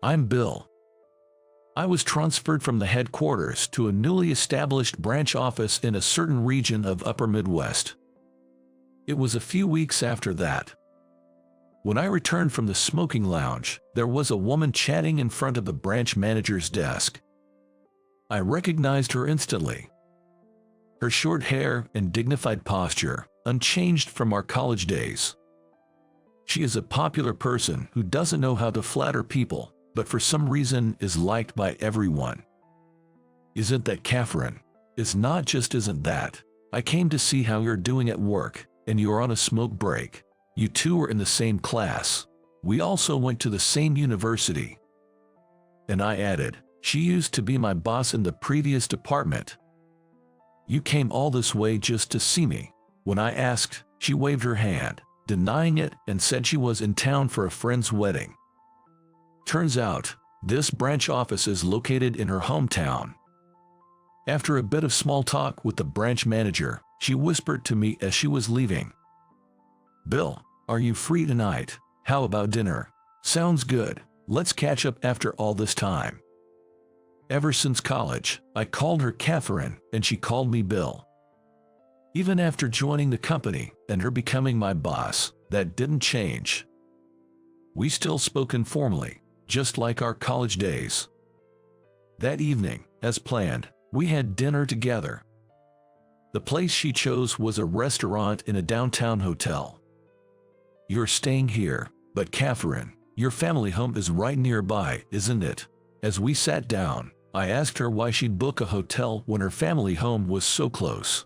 I'm Bill. I was transferred from the headquarters to a newly established branch office in a certain region of Upper Midwest. It was a few weeks after that. When I returned from the smoking lounge, there was a woman chatting in front of the branch manager's desk. I recognized her instantly. Her short hair and dignified posture, unchanged from our college days. She is a popular person who doesn't know how to flatter people, but for some reason is liked by everyone. Isn't that Catherine? It's not just isn't that. I came to see how you're doing at work, and you're on a smoke break. You two were in the same class. We also went to the same university. And I added, she used to be my boss in the previous department. You came all this way just to see me. When I asked, she waved her hand, denying it, and said she was in town for a friend's wedding. Turns out, this branch office is located in her hometown. After a bit of small talk with the branch manager, she whispered to me as she was leaving. Bill, are you free tonight? How about dinner? Sounds good. Let's catch up after all this time. Ever since college, I called her Catherine, and she called me Bill. Even after joining the company and her becoming my boss, that didn't change. We still spoke informally, just like our college days. That evening, as planned, we had dinner together. The place she chose was a restaurant in a downtown hotel. You're staying here, but Catherine, your family home is right nearby, isn't it? As we sat down, I asked her why she'd book a hotel when her family home was so close.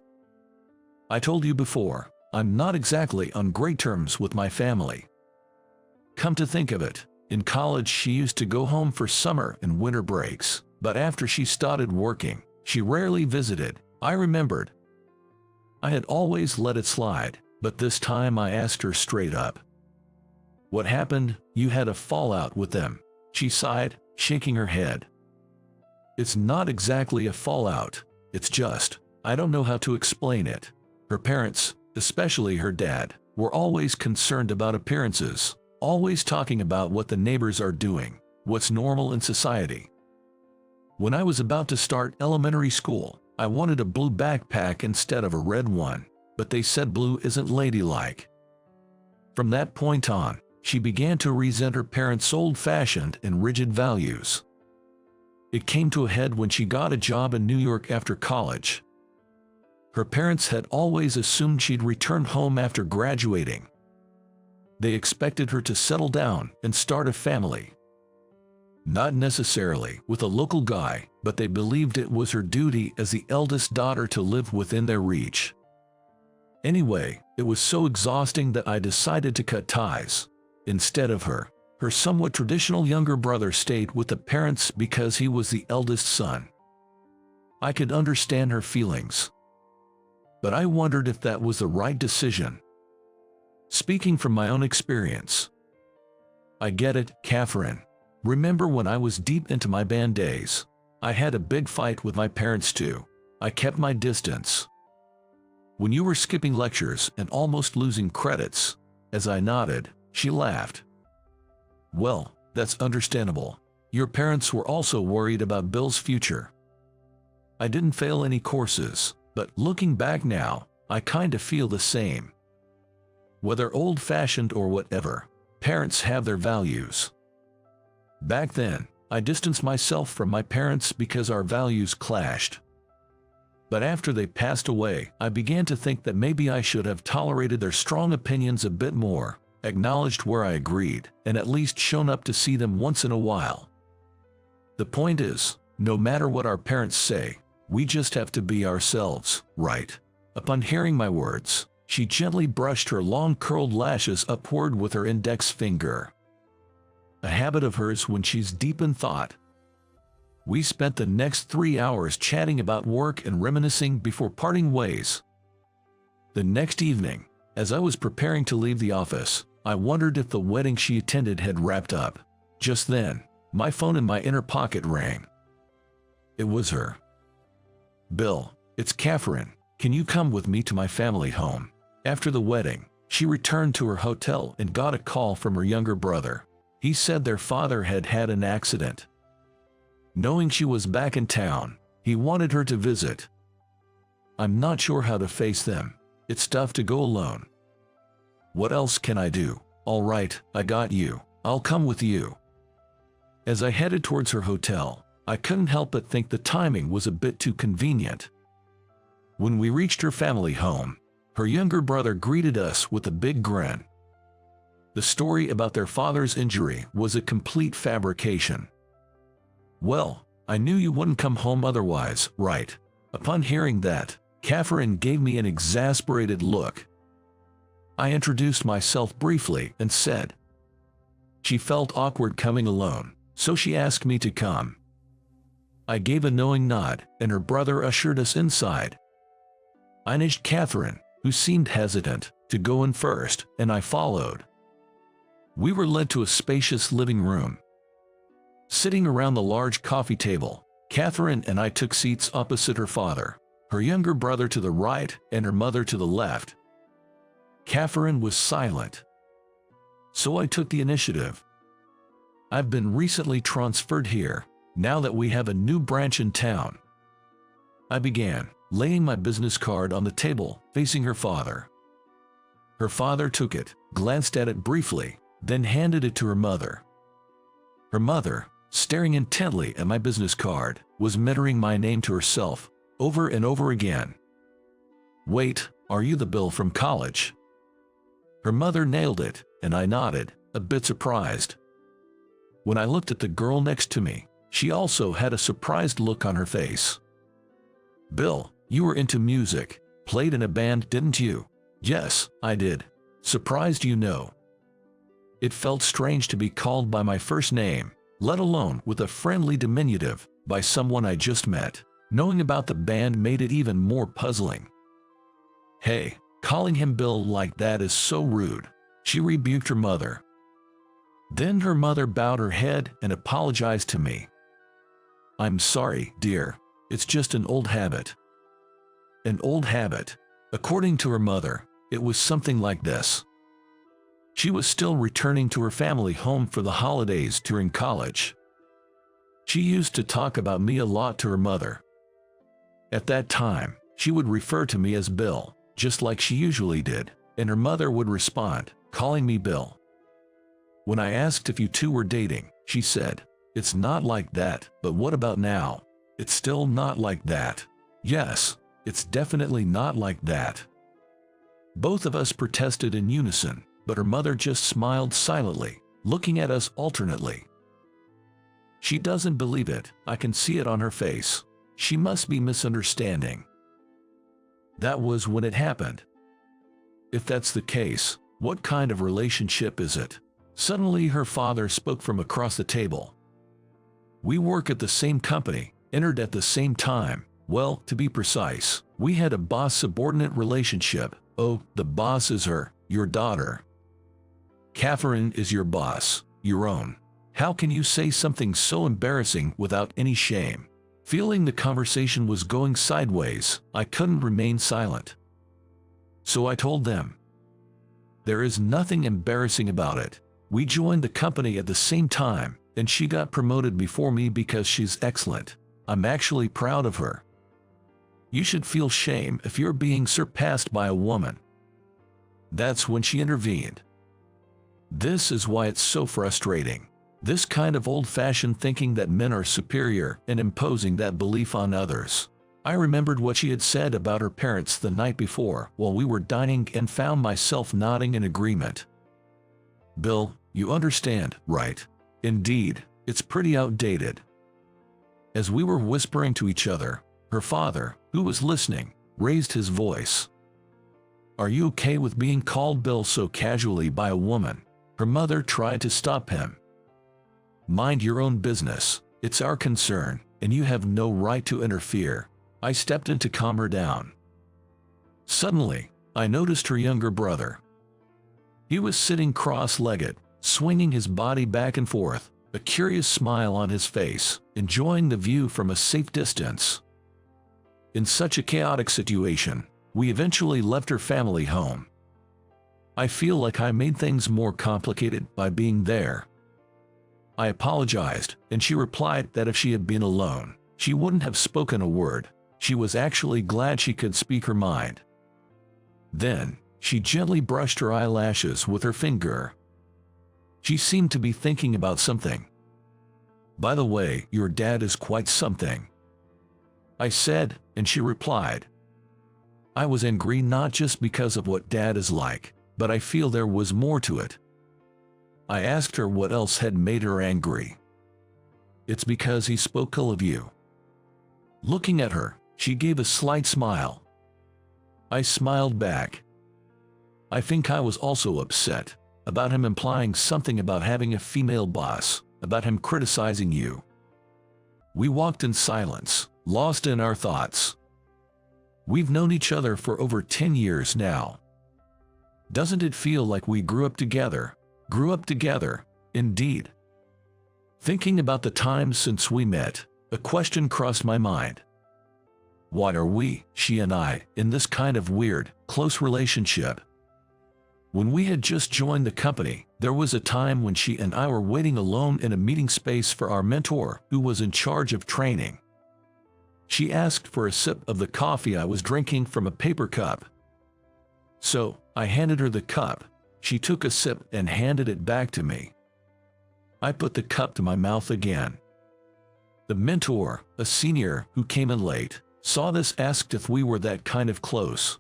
I told you before, I'm not exactly on great terms with my family. Come to think of it, in college she used to go home for summer and winter breaks, but after she started working, she rarely visited. I remembered. I had always let it slide, but this time I asked her straight up. What happened? You had a fallout with them? She sighed, shaking her head. It's not exactly a fallout, it's just, I don't know how to explain it. Her parents, especially her dad, were always concerned about appearances, always talking about what the neighbors are doing, what's normal in society. When I was about to start elementary school, I wanted a blue backpack instead of a red one, but they said blue isn't ladylike. From that point on, she began to resent her parents' old-fashioned and rigid values. It came to a head when she got a job in New York after college. Her parents had always assumed she'd return home after graduating. They expected her to settle down and start a family. Not necessarily with a local guy, but they believed it was her duty as the eldest daughter to live within their reach. Anyway, it was so exhausting that I decided to cut ties. Instead of her somewhat traditional younger brother stayed with the parents because he was the eldest son. I could understand her feelings, but I wondered if that was the right decision. Speaking from my own experience, I get it, Catherine. Remember when I was deep into my band days? I had a big fight with my parents too. I kept my distance. When you were skipping lectures and almost losing credits, as I nodded, she laughed. Well, that's understandable. Your parents were also worried about Bill's future. I didn't fail any courses, but looking back now, I kinda feel the same. Whether old-fashioned or whatever, parents have their values. Back then, I distanced myself from my parents because our values clashed. But after they passed away, I began to think that maybe I should have tolerated their strong opinions a bit more, acknowledged where I agreed, and at least shown up to see them once in a while. The point is, no matter what our parents say, we just have to be ourselves, right? Upon hearing my words, she gently brushed her long curled lashes upward with her index finger. A habit of hers when she's deep in thought. We spent the next 3 hours chatting about work and reminiscing before parting ways. The next evening, as I was preparing to leave the office, I wondered if the wedding she attended had wrapped up. Just then, my phone in my inner pocket rang. It was her. Bill, it's Catherine. Can you come with me to my family home? After the wedding, she returned to her hotel and got a call from her younger brother. He said their father had had an accident. Knowing she was back in town, he wanted her to visit. I'm not sure how to face them. It's tough to go alone. What else can I do? All right, I got you. I'll come with you. As I headed towards her hotel, I couldn't help but think the timing was a bit too convenient. When we reached her family home, her younger brother greeted us with a big grin. The story about their father's injury was a complete fabrication. Well, I knew you wouldn't come home otherwise, right? Upon hearing that, Catherine gave me an exasperated look. I introduced myself briefly and said she felt awkward coming alone, so she asked me to come. I gave a knowing nod, and her brother ushered us inside. I nudged Catherine, who seemed hesitant, to go in first, and I followed. We were led to a spacious living room. Sitting around the large coffee table, Catherine and I took seats opposite her father, her younger brother to the right and her mother to the left. Catherine was silent, so I took the initiative. I've been recently transferred here, now that we have a new branch in town. I began, laying my business card on the table, facing her father. Her father took it, glanced at it briefly, then handed it to her mother. Her mother, staring intently at my business card, was muttering my name to herself, over and over again. Wait, are you the Bill from college? Her mother nailed it, and I nodded, a bit surprised. When I looked at the girl next to me, she also had a surprised look on her face. Bill, you were into music, played in a band, didn't you? Yes, I did. Surprised, you know. It felt strange to be called by my first name, let alone with a friendly diminutive, by someone I just met. Knowing about the band made it even more puzzling. Hey, calling him Bill like that is so rude, she rebuked her mother. Then her mother bowed her head and apologized to me. I'm sorry, dear, it's just an old habit. An old habit. According to her mother, it was something like this. She was still returning to her family home for the holidays during college. She used to talk about me a lot to her mother. At that time, she would refer to me as Bill, just like she usually did, and her mother would respond, calling me Bill. When I asked if you two were dating, she said, "It's not like that, but what about now? It's still not like that." Yes, it's definitely not like that. Both of us protested in unison, but her mother just smiled silently, looking at us alternately. She doesn't believe it, I can see it on her face. She must be misunderstanding. That was when it happened. If that's the case, what kind of relationship is it? Suddenly her father spoke from across the table. We work at the same company, entered at the same time. Well, to be precise, we had a boss-subordinate relationship. Oh, the boss is her, your daughter. Catherine is your boss, your own. How can you say something so embarrassing without any shame? Feeling the conversation was going sideways, I couldn't remain silent. So I told them. There is nothing embarrassing about it. We joined the company at the same time, and she got promoted before me because she's excellent. I'm actually proud of her. You should feel shame if you're being surpassed by a woman. That's when she intervened. This is why it's so frustrating. This kind of old-fashioned thinking that men are superior and imposing that belief on others. I remembered what she had said about her parents the night before while we were dining and found myself nodding in agreement. Bill, you understand, right? Indeed, it's pretty outdated. As we were whispering to each other, her father, who was listening, raised his voice. Are you okay with being called Bill so casually by a woman? Her mother tried to stop him. Mind your own business, it's our concern, and you have no right to interfere. I stepped in to calm her down. Suddenly, I noticed her younger brother. He was sitting cross-legged, swinging his body back and forth, a curious smile on his face, enjoying the view from a safe distance. In such a chaotic situation, we eventually left her family home. I feel like I made things more complicated by being there. I apologized, and she replied that if she had been alone, she wouldn't have spoken a word. She was actually glad she could speak her mind. Then, she gently brushed her eyelashes with her finger. She seemed to be thinking about something. "By the way, your dad is quite something," I said, and she replied. I was angry not just because of what Dad is like, but I feel there was more to it. I asked her what else had made her angry. "It's because he spoke ill of you." Looking at her, she gave a slight smile. I smiled back. "I think I was also upset about him implying something about having a female boss, about him criticizing you." We walked in silence, lost in our thoughts. We've known each other for over 10 years now. Doesn't it feel like we grew up together? Indeed. Thinking about the time since we met, a question crossed my mind. Why are we, she and I, in this kind of weird, close relationship? When we had just joined the company, there was a time when she and I were waiting alone in a meeting space for our mentor, who was in charge of training. She asked for a sip of the coffee I was drinking from a paper cup. So, I handed her the cup. She took a sip and handed it back to me. I put the cup to my mouth again. The mentor, a senior who came in late, saw this, asked if we were that kind of close.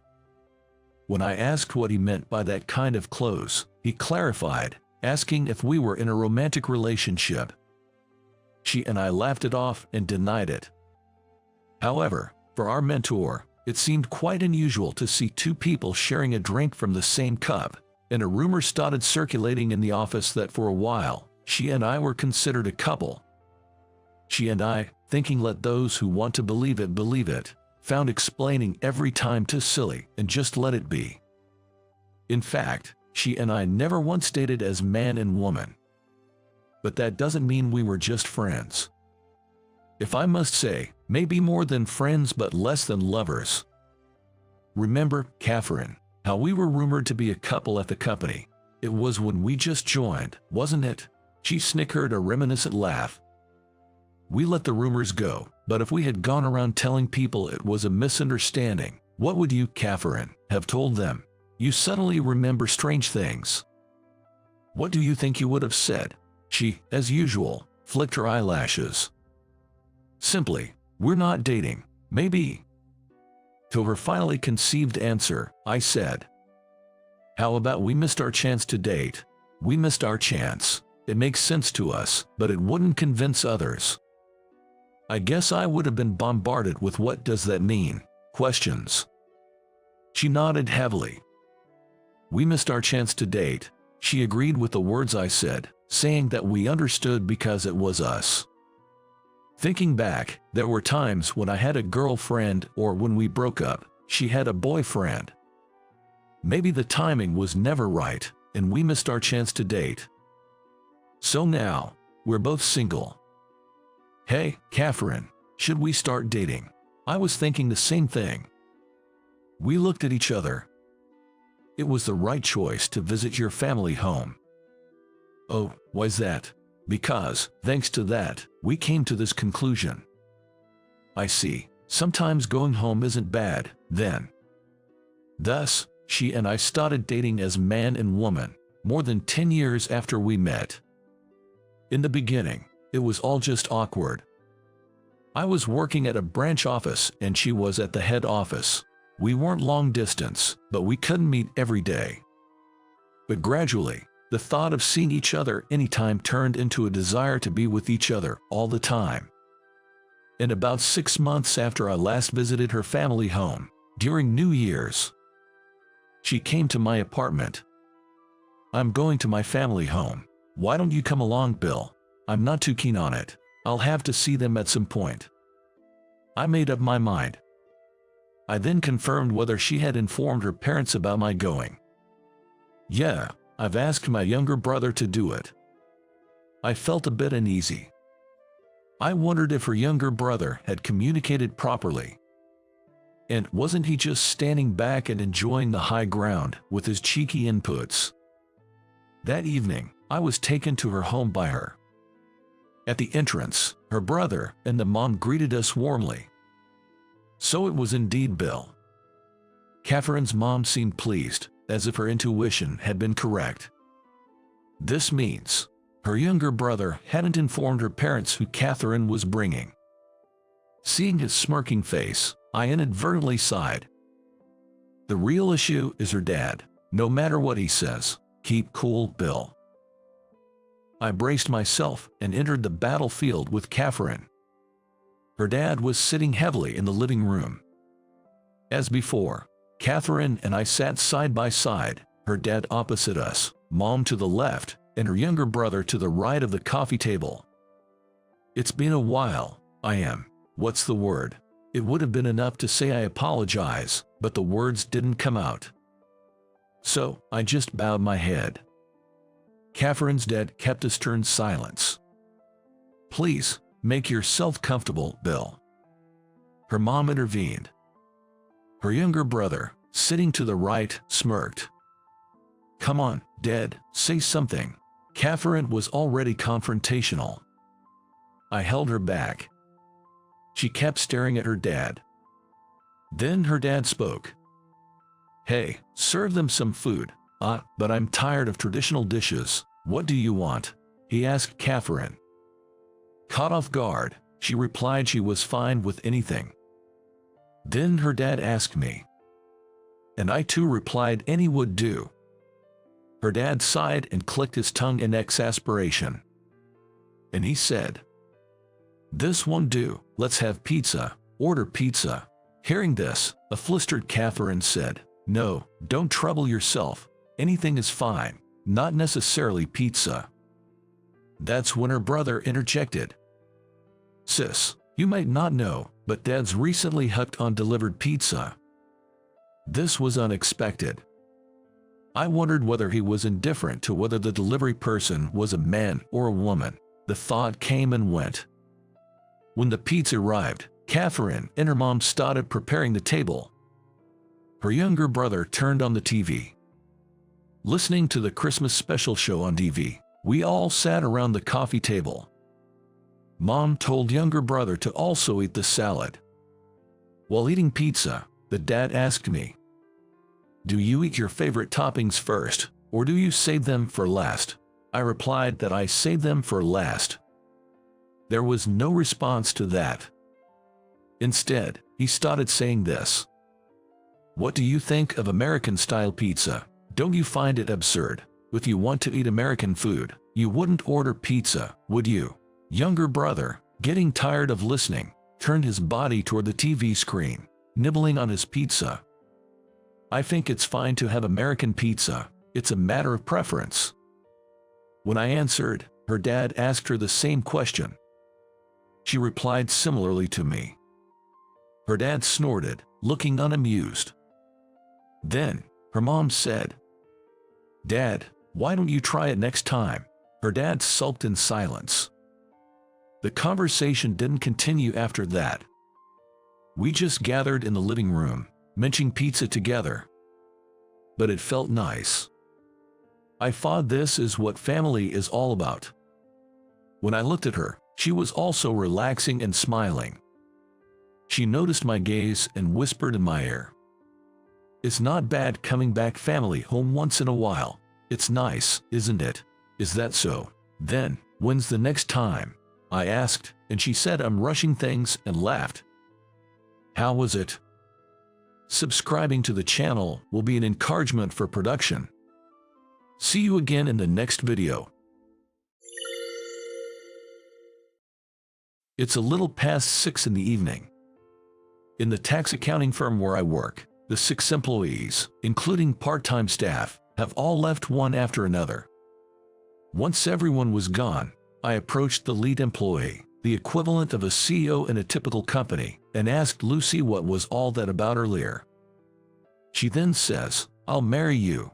When I asked what he meant by that kind of close, he clarified, asking if we were in a romantic relationship. She and I laughed it off and denied it. However, for our mentor, it seemed quite unusual to see two people sharing a drink from the same cup, and a rumor started circulating in the office that for a while, she and I were considered a couple. She and I, thinking let those who want to believe it, found explaining every time too silly and just let it be. In fact, she and I never once dated as man and woman. But that doesn't mean we were just friends. If I must say, maybe more than friends but less than lovers. Remember, Catherine, how we were rumored to be a couple at the company? It was when we just joined, wasn't it? She snickered a reminiscent laugh. We let the rumors go, but if we had gone around telling people it was a misunderstanding, what would you, Catherine, have told them? You suddenly remember strange things. What do you think you would have said? She, as usual, flicked her eyelashes. Simply, we're not dating, maybe. To her finally conceived answer, I said, how about we missed our chance to date? We missed our chance. It makes sense to us, but it wouldn't convince others. I guess I would have been bombarded with what does that mean? Questions. She nodded heavily. We missed our chance to date. She agreed with the words I said, saying that we understood because it was us. Thinking back, there were times when I had a girlfriend or when we broke up, she had a boyfriend. Maybe the timing was never right, and we missed our chance to date. So now, we're both single. Hey, Catherine, should we start dating? I was thinking the same thing. We looked at each other. It was the right choice to visit your family home. Oh, why's that? Because, thanks to that, we came to this conclusion. I see. Sometimes going home isn't bad, then. Thus, she and I started dating as man and woman, more than 10 years after we met. In the beginning, it was all just awkward. I was working at a branch office and she was at the head office. We weren't long distance, but we couldn't meet every day. But gradually, the thought of seeing each other anytime turned into a desire to be with each other all the time. And about 6 months after I last visited her family home, during New Year's, she came to my apartment. I'm going to my family home. Why don't you come along, Bill? I'm not too keen on it. I'll have to see them at some point. I made up my mind. I then confirmed whether she had informed her parents about my going. Yeah, I've asked my younger brother to do it. I felt a bit uneasy. I wondered if her younger brother had communicated properly. And wasn't he just standing back and enjoying the high ground with his cheeky inputs? That evening, I was taken to her home by her. At the entrance, her brother and the mom greeted us warmly. So it was indeed Bill. Catherine's mom seemed pleased, as if her intuition had been correct. This means her younger brother hadn't informed her parents who Catherine was bringing. Seeing his smirking face, I inadvertently sighed. The real issue is her dad. No matter what he says, keep cool, Bill. I braced myself and entered the battlefield with Catherine. Her dad was sitting heavily in the living room. As before, Catherine and I sat side by side, her dad opposite us, mom to the left, and her younger brother to the right of the coffee table. It's been a while. What's the word? It would have been enough to say I apologize, but the words didn't come out. So, I just bowed my head. Catherine's dad kept a stern silence. Please, make yourself comfortable, Bill. Her mom intervened. Her younger brother, sitting to the right, smirked. Come on, Dad, say something. Catherine was already confrontational. I held her back. She kept staring at her dad. Then her dad spoke. Hey, serve them some food. But I'm tired of traditional dishes. What do you want? He asked Catherine. Caught off guard, she replied she was fine with anything. Then her dad asked me. And I too replied any would do. Her dad sighed and clicked his tongue in exasperation. And he said, This won't do, let's have pizza, order pizza. Hearing this, a flustered Catherine said, No, don't trouble yourself, anything is fine, not necessarily pizza. That's when her brother interjected. Sis, you might not know, but Dad's recently hooked on delivered pizza. This was unexpected. I wondered whether he was indifferent to whether the delivery person was a man or a woman. The thought came and went. When the pizza arrived, Catherine and her mom started preparing the table. Her younger brother turned on the TV. Listening to the Christmas special show on TV, we all sat around the coffee table. Mom told younger brother to also eat the salad. While eating pizza, the dad asked me, Do you eat your favorite toppings first, or do you save them for last? I replied that I save them for last. There was no response to that. Instead, he started saying this. What do you think of American-style pizza? Don't you find it absurd? If you want to eat American food, you wouldn't order pizza, would you? Younger brother, getting tired of listening, turned his body toward the TV screen, nibbling on his pizza. I think it's fine to have American pizza. It's a matter of preference. When I answered, her dad asked her the same question. She replied similarly to me. Her dad snorted, looking unamused. Then, her mom said, Dad, why don't you try it next time? Her dad sulked in silence. The conversation didn't continue after that. We just gathered in the living room, munching pizza together. But it felt nice. I thought this is what family is all about. When I looked at her, she was also relaxing and smiling. She noticed my gaze and whispered in my ear. It's not bad coming back family home once in a while. It's nice, isn't it? Is that so? Then, when's the next time? I asked, and she said I'm rushing things and laughed. How was it? Subscribing to the channel will be an encouragement for production. See you again in the next video. It's a little past 6 in the evening. In the tax accounting firm where I work, the 6 employees, including part-time staff, have all left one after another. Once everyone was gone, I approached the lead employee, the equivalent of a CEO in a typical company, and asked Lucy what was all that about earlier. She then says, I'll marry you.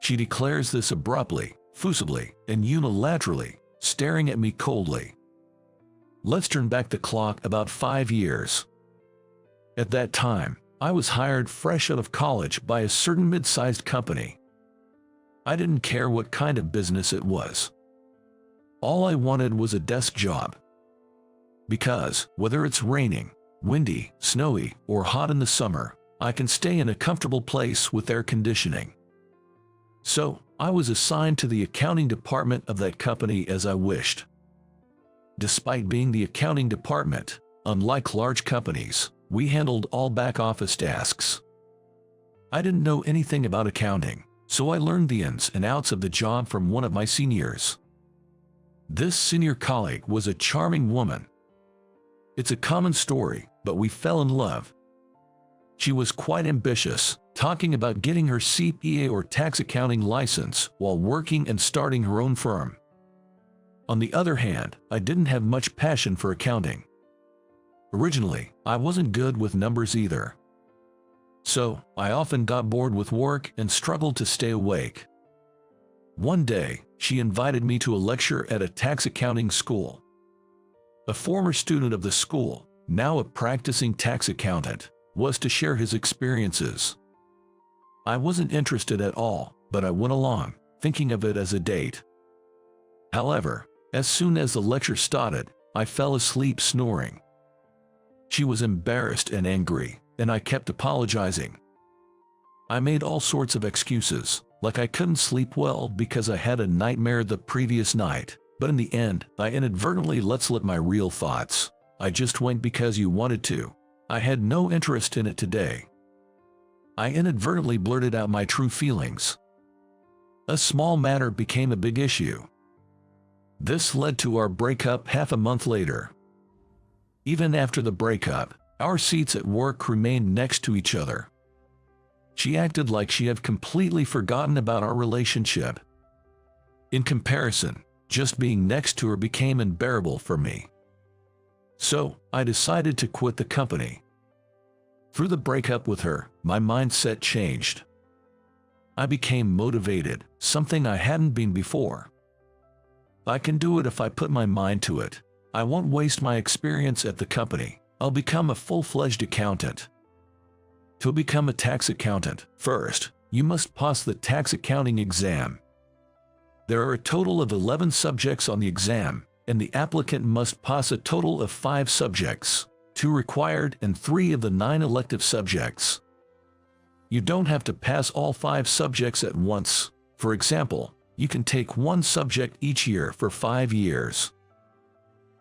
She declares this abruptly, effusively, and unilaterally, staring at me coldly. Let's turn back the clock about 5 years. At that time, I was hired fresh out of college by a certain mid-sized company. I didn't care what kind of business it was. All I wanted was a desk job. Because, whether it's raining, windy, snowy, or hot in the summer, I can stay in a comfortable place with air conditioning. So, I was assigned to the accounting department of that company as I wished. Despite being the accounting department, unlike large companies, we handled all back-office tasks. I didn't know anything about accounting, so I learned the ins and outs of the job from one of my seniors. This senior colleague was a charming woman. It's a common story, but we fell in love. She was quite ambitious, talking about getting her CPA or tax accounting license while working and starting her own firm. On the other hand, I didn't have much passion for accounting. Originally, I wasn't good with numbers either. So, I often got bored with work and struggled to stay awake. One day, she invited me to a lecture at a tax accounting school. A former student of the school, now a practicing tax accountant, was to share his experiences. I wasn't interested at all, but I went along, thinking of it as a date. However, as soon as the lecture started, I fell asleep snoring. She was embarrassed and angry, and I kept apologizing. I made all sorts of excuses, like I couldn't sleep well because I had a nightmare the previous night, but in the end, I inadvertently let slip my real thoughts. I just went because you wanted to. I had no interest in it today. I inadvertently blurted out my true feelings. A small matter became a big issue. This led to our breakup half a month later. Even after the breakup, our seats at work remained next to each other. She acted like she had completely forgotten about our relationship. In comparison, just being next to her became unbearable for me. So, I decided to quit the company. Through the breakup with her, my mindset changed. I became motivated, something I hadn't been before. I can do it if I put my mind to it. I won't waste my experience at the company. I'll become a full-fledged accountant. To become a tax accountant, first, you must pass the tax accounting exam. There are a total of 11 subjects on the exam, and the applicant must pass a total of 5 subjects, 2 required and 3 of the 9 elective subjects. You don't have to pass all 5 subjects at once. For example, you can take 1 subject each year for 5 years.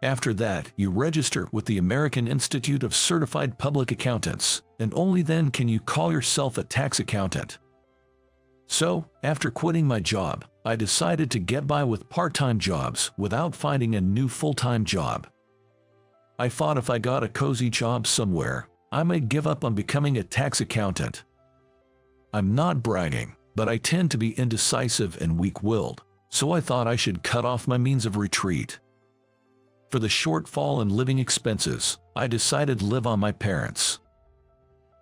After that, you register with the American Institute of Certified Public Accountants, and only then can you call yourself a tax accountant. So, after quitting my job, I decided to get by with part-time jobs without finding a new full-time job. I thought if I got a cozy job somewhere, I might give up on becoming a tax accountant. I'm not bragging, but I tend to be indecisive and weak-willed, so I thought I should cut off my means of retreat. For the shortfall in living expenses, I decided to live on my parents.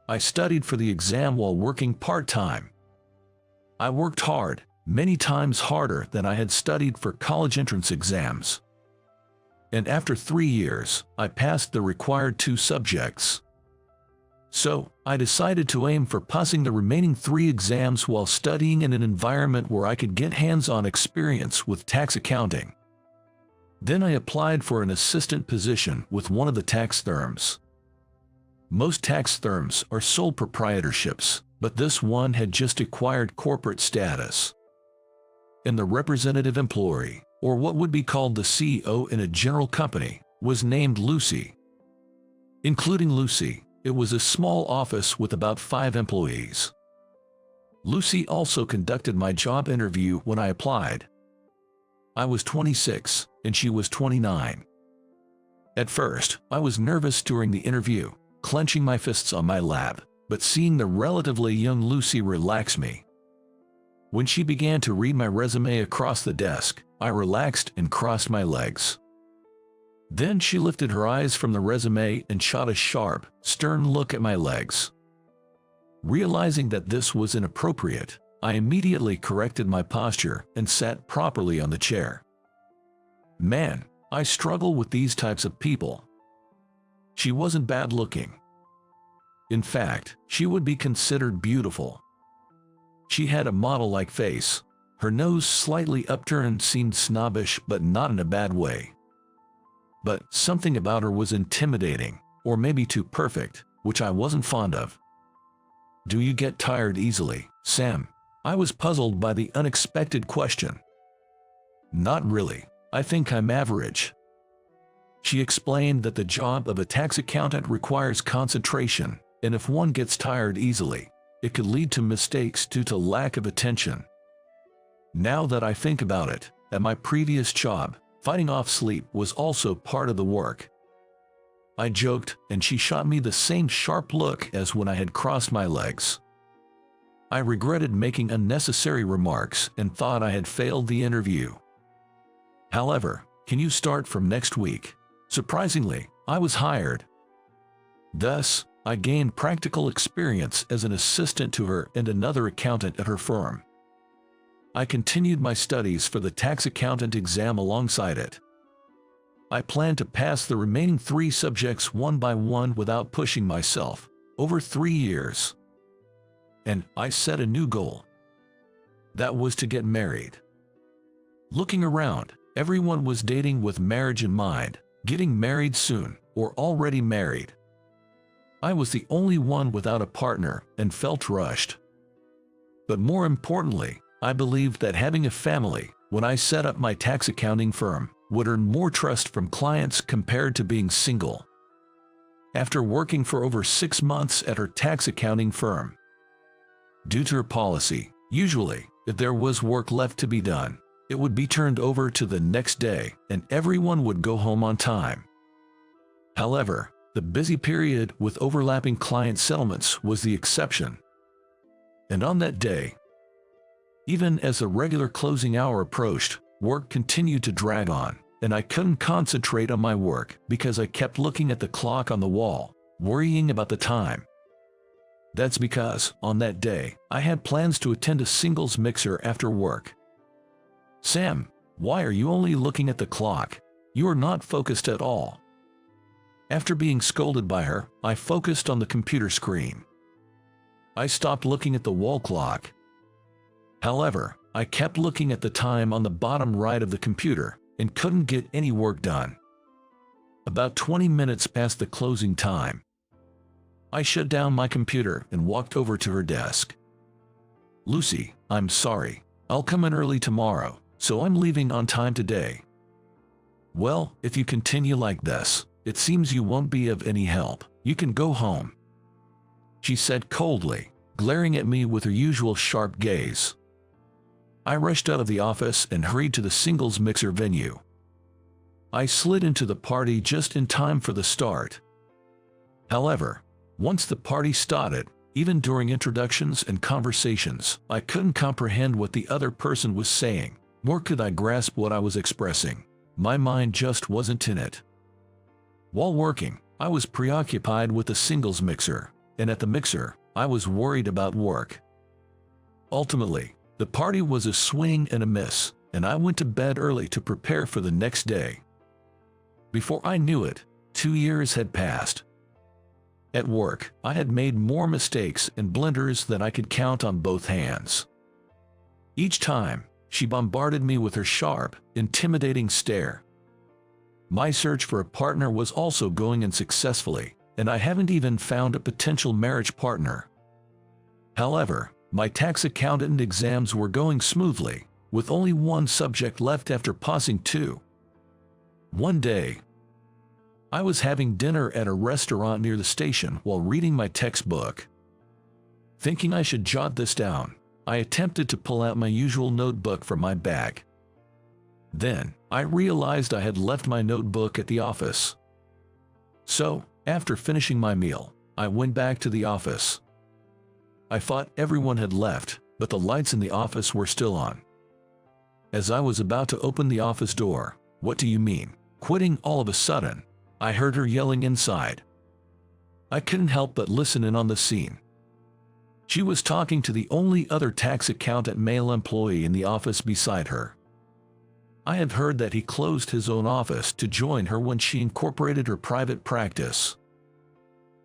I studied for the exam while working part-time. I worked hard, many times harder than I had studied for college entrance exams. And after 3 years, I passed the required 2 subjects. So, I decided to aim for passing the remaining 3 exams while studying in an environment where I could get hands-on experience with tax accounting. Then I applied for an assistant position with one of the tax firms. Most tax firms are sole proprietorships, but this one had just acquired corporate status. And the representative employee, or what would be called the CEO in a general company, was named Lucy. Including Lucy, it was a small office with about 5 employees. Lucy also conducted my job interview when I applied. I was 26, and she was 29. At first, I was nervous during the interview, clenching my fists on my lap, but seeing the relatively young Lucy relaxed me. When she began to read my resume across the desk, I relaxed and crossed my legs. Then she lifted her eyes from the resume and shot a sharp, stern look at my legs. Realizing that this was inappropriate, I immediately corrected my posture and sat properly on the chair. Man, I struggle with these types of people. She wasn't bad looking. In fact, she would be considered beautiful. She had a model-like face. Her nose slightly upturned seemed snobbish, but not in a bad way. But something about her was intimidating, or maybe too perfect, which I wasn't fond of. "Do you get tired easily, Sam?" I was puzzled by the unexpected question. "Not really. I think I'm average." She explained that the job of a tax accountant requires concentration, and if one gets tired easily, it could lead to mistakes due to lack of attention. Now that I think about it, at my previous job, fighting off sleep was also part of the work. I joked, and she shot me the same sharp look as when I had crossed my legs. I regretted making unnecessary remarks and thought I had failed the interview. However, "Can you start from next week?" Surprisingly, I was hired. Thus, I gained practical experience as an assistant to her and another accountant at her firm. I continued my studies for the tax accountant exam alongside it. I planned to pass the remaining 3 subjects one by one without pushing myself, over 3 years. And I set a new goal. That was to get married. Looking around, everyone was dating with marriage in mind, getting married soon, or already married. I was the only one without a partner and felt rushed. But more importantly, I believed that having a family, when I set up my tax accounting firm, would earn more trust from clients compared to being single. After working for over 6 months at her tax accounting firm, due to her policy, usually, if there was work left to be done, it would be turned over to the next day and everyone would go home on time. However, the busy period with overlapping client settlements was the exception. And on that day, even as the regular closing hour approached, work continued to drag on, and I couldn't concentrate on my work because I kept looking at the clock on the wall, worrying about the time. That's because, on that day, I had plans to attend a singles mixer after work. "Sam, why are you only looking at the clock? You are not focused at all." After being scolded by her, I focused on the computer screen. I stopped looking at the wall clock. However, I kept looking at the time on the bottom right of the computer and couldn't get any work done. About 20 minutes past the closing time, I shut down my computer and walked over to her desk. "Lucy, I'm sorry. I'll come in early tomorrow, so I'm leaving on time today." "Well, if you continue like this, it seems you won't be of any help. You can go home," she said coldly, glaring at me with her usual sharp gaze. I rushed out of the office and hurried to the singles mixer venue. I slid into the party just in time for the start. However, once the party started, even during introductions and conversations, I couldn't comprehend what the other person was saying, nor could I grasp what I was expressing. My mind just wasn't in it. While working, I was preoccupied with the singles mixer, and at the mixer, I was worried about work. Ultimately, the party was a swing and a miss, and I went to bed early to prepare for the next day. Before I knew it, 2 years had passed. At work, I had made more mistakes and blunders than I could count on both hands. Each time, she bombarded me with her sharp, intimidating stare. My search for a partner was also going unsuccessfully, and I haven't even found a potential marriage partner. However, my tax accountant exams were going smoothly, with only 1 subject left after passing 2. One day, I was having dinner at a restaurant near the station while reading my textbook. Thinking I should jot this down, I attempted to pull out my usual notebook from my bag. Then, I realized I had left my notebook at the office. So, after finishing my meal, I went back to the office. I thought everyone had left, but the lights in the office were still on. As I was about to open the office door, "What do you mean, quitting all of a sudden?" I heard her yelling inside. I couldn't help but listen in on the scene. She was talking to the only other tax accountant male employee in the office beside her. I had heard that he closed his own office to join her when she incorporated her private practice.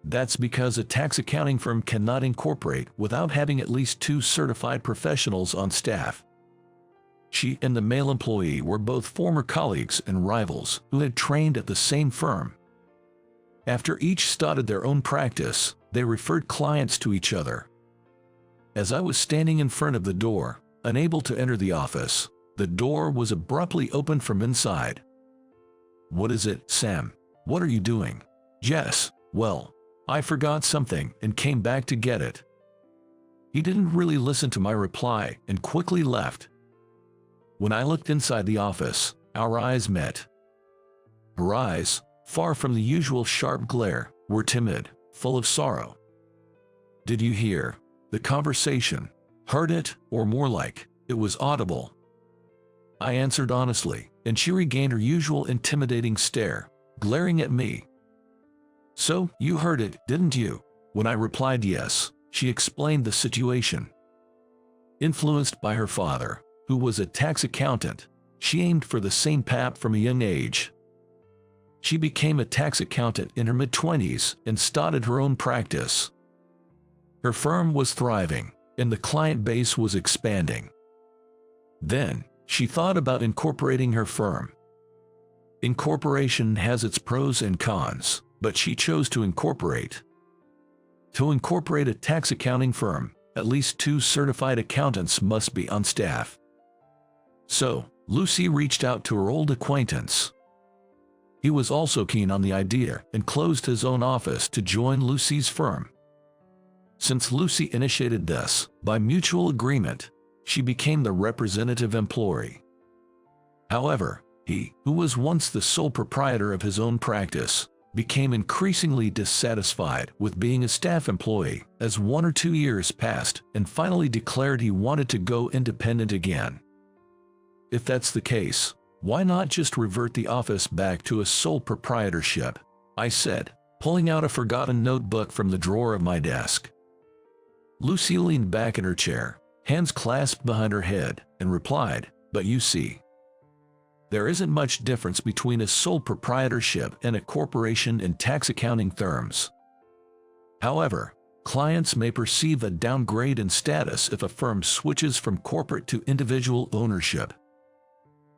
That's because a tax accounting firm cannot incorporate without having at least 2 certified professionals on staff. She and the male employee were both former colleagues and rivals who had trained at the same firm. After each started their own practice, they referred clients to each other. As I was standing in front of the door, unable to enter the office, the door was abruptly opened from inside. "What is it, Sam? What are you doing?" "Jess, well, I forgot something and came back to get it." He didn't really listen to my reply and quickly left. When I looked inside the office, our eyes met. Her eyes, far from the usual sharp glare, were timid, full of sorrow. "Did you hear the conversation? Heard it, or more like, it was audible?" I answered honestly, and she regained her usual intimidating stare, glaring at me. "So, you heard it, didn't you?" When I replied yes, she explained the situation. Influenced by her father, who was a tax accountant, she aimed for the same path from a young age. She became a tax accountant in her mid-20s and started her own practice. Her firm was thriving, and the client base was expanding. Then, she thought about incorporating her firm. Incorporation has its pros and cons, but she chose to incorporate. To incorporate a tax accounting firm, at least 2 certified accountants must be on staff. So, Lucy reached out to her old acquaintance. He was also keen on the idea and closed his own office to join Lucy's firm. Since Lucy initiated this, by mutual agreement, she became the representative employee. However, he, who was once the sole proprietor of his own practice, became increasingly dissatisfied with being a staff employee as 1 or 2 years passed and finally declared he wanted to go independent again. If that's the case, why not just revert the office back to a sole proprietorship? I said, pulling out a forgotten notebook from the drawer of my desk. Lucy leaned back in her chair, hands clasped behind her head, and replied, "But you see, there isn't much difference between a sole proprietorship and a corporation in tax accounting terms. However, clients may perceive a downgrade in status if a firm switches from corporate to individual ownership."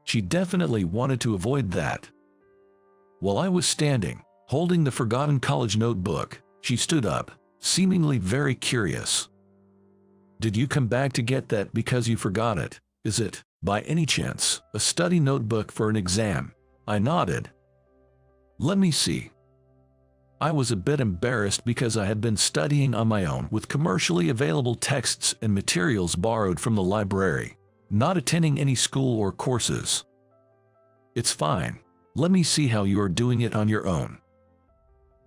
She definitely wanted to avoid that. While I was standing, holding the forgotten college notebook, she stood up, seemingly very curious. "Did you come back to get that because you forgot it? Is it, by any chance, a study notebook for an exam?" I nodded. "Let me see." I was a bit embarrassed because I had been studying on my own with commercially available texts and materials borrowed from the library, not attending any school or courses. "It's fine. Let me see how you are doing it on your own."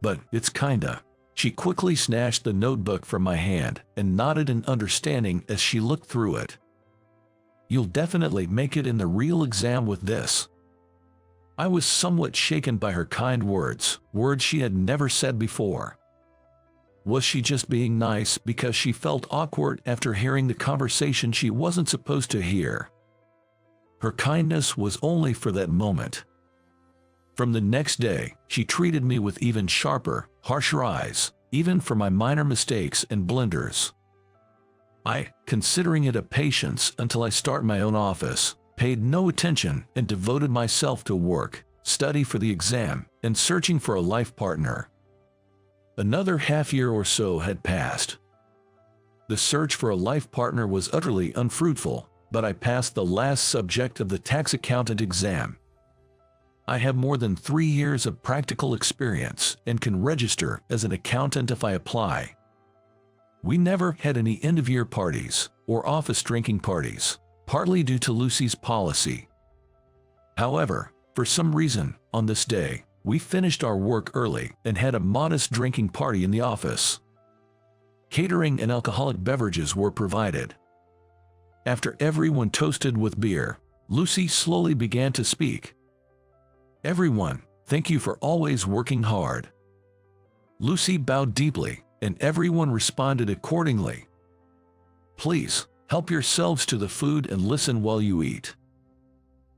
"But it's kinda." She quickly snatched the notebook from my hand and nodded in understanding as she looked through it. "You'll definitely make it in the real exam with this." I was somewhat shaken by her kind words, words she had never said before. Was she just being nice because she felt awkward after hearing the conversation she wasn't supposed to hear? Her kindness was only for that moment. From the next day, she treated me with even sharper, harsher eyes, even for my minor mistakes and blunders. I, considering it a patience until I start my own office, paid no attention and devoted myself to work, study for the exam, and searching for a life partner. Another half-year or so had passed. The search for a life partner was utterly unfruitful, but I passed the last subject of the tax accountant exam. I have more than 3 years of practical experience and can register as an accountant if I apply. We never had any end-of-year parties or office drinking parties, partly due to Lucy's policy. However, for some reason, on this day, we finished our work early and had a modest drinking party in the office. Catering and alcoholic beverages were provided. After everyone toasted with beer, Lucy slowly began to speak. "Everyone, thank you for always working hard." Lucy bowed deeply, and everyone responded accordingly. "Please, help yourselves to the food and listen while you eat."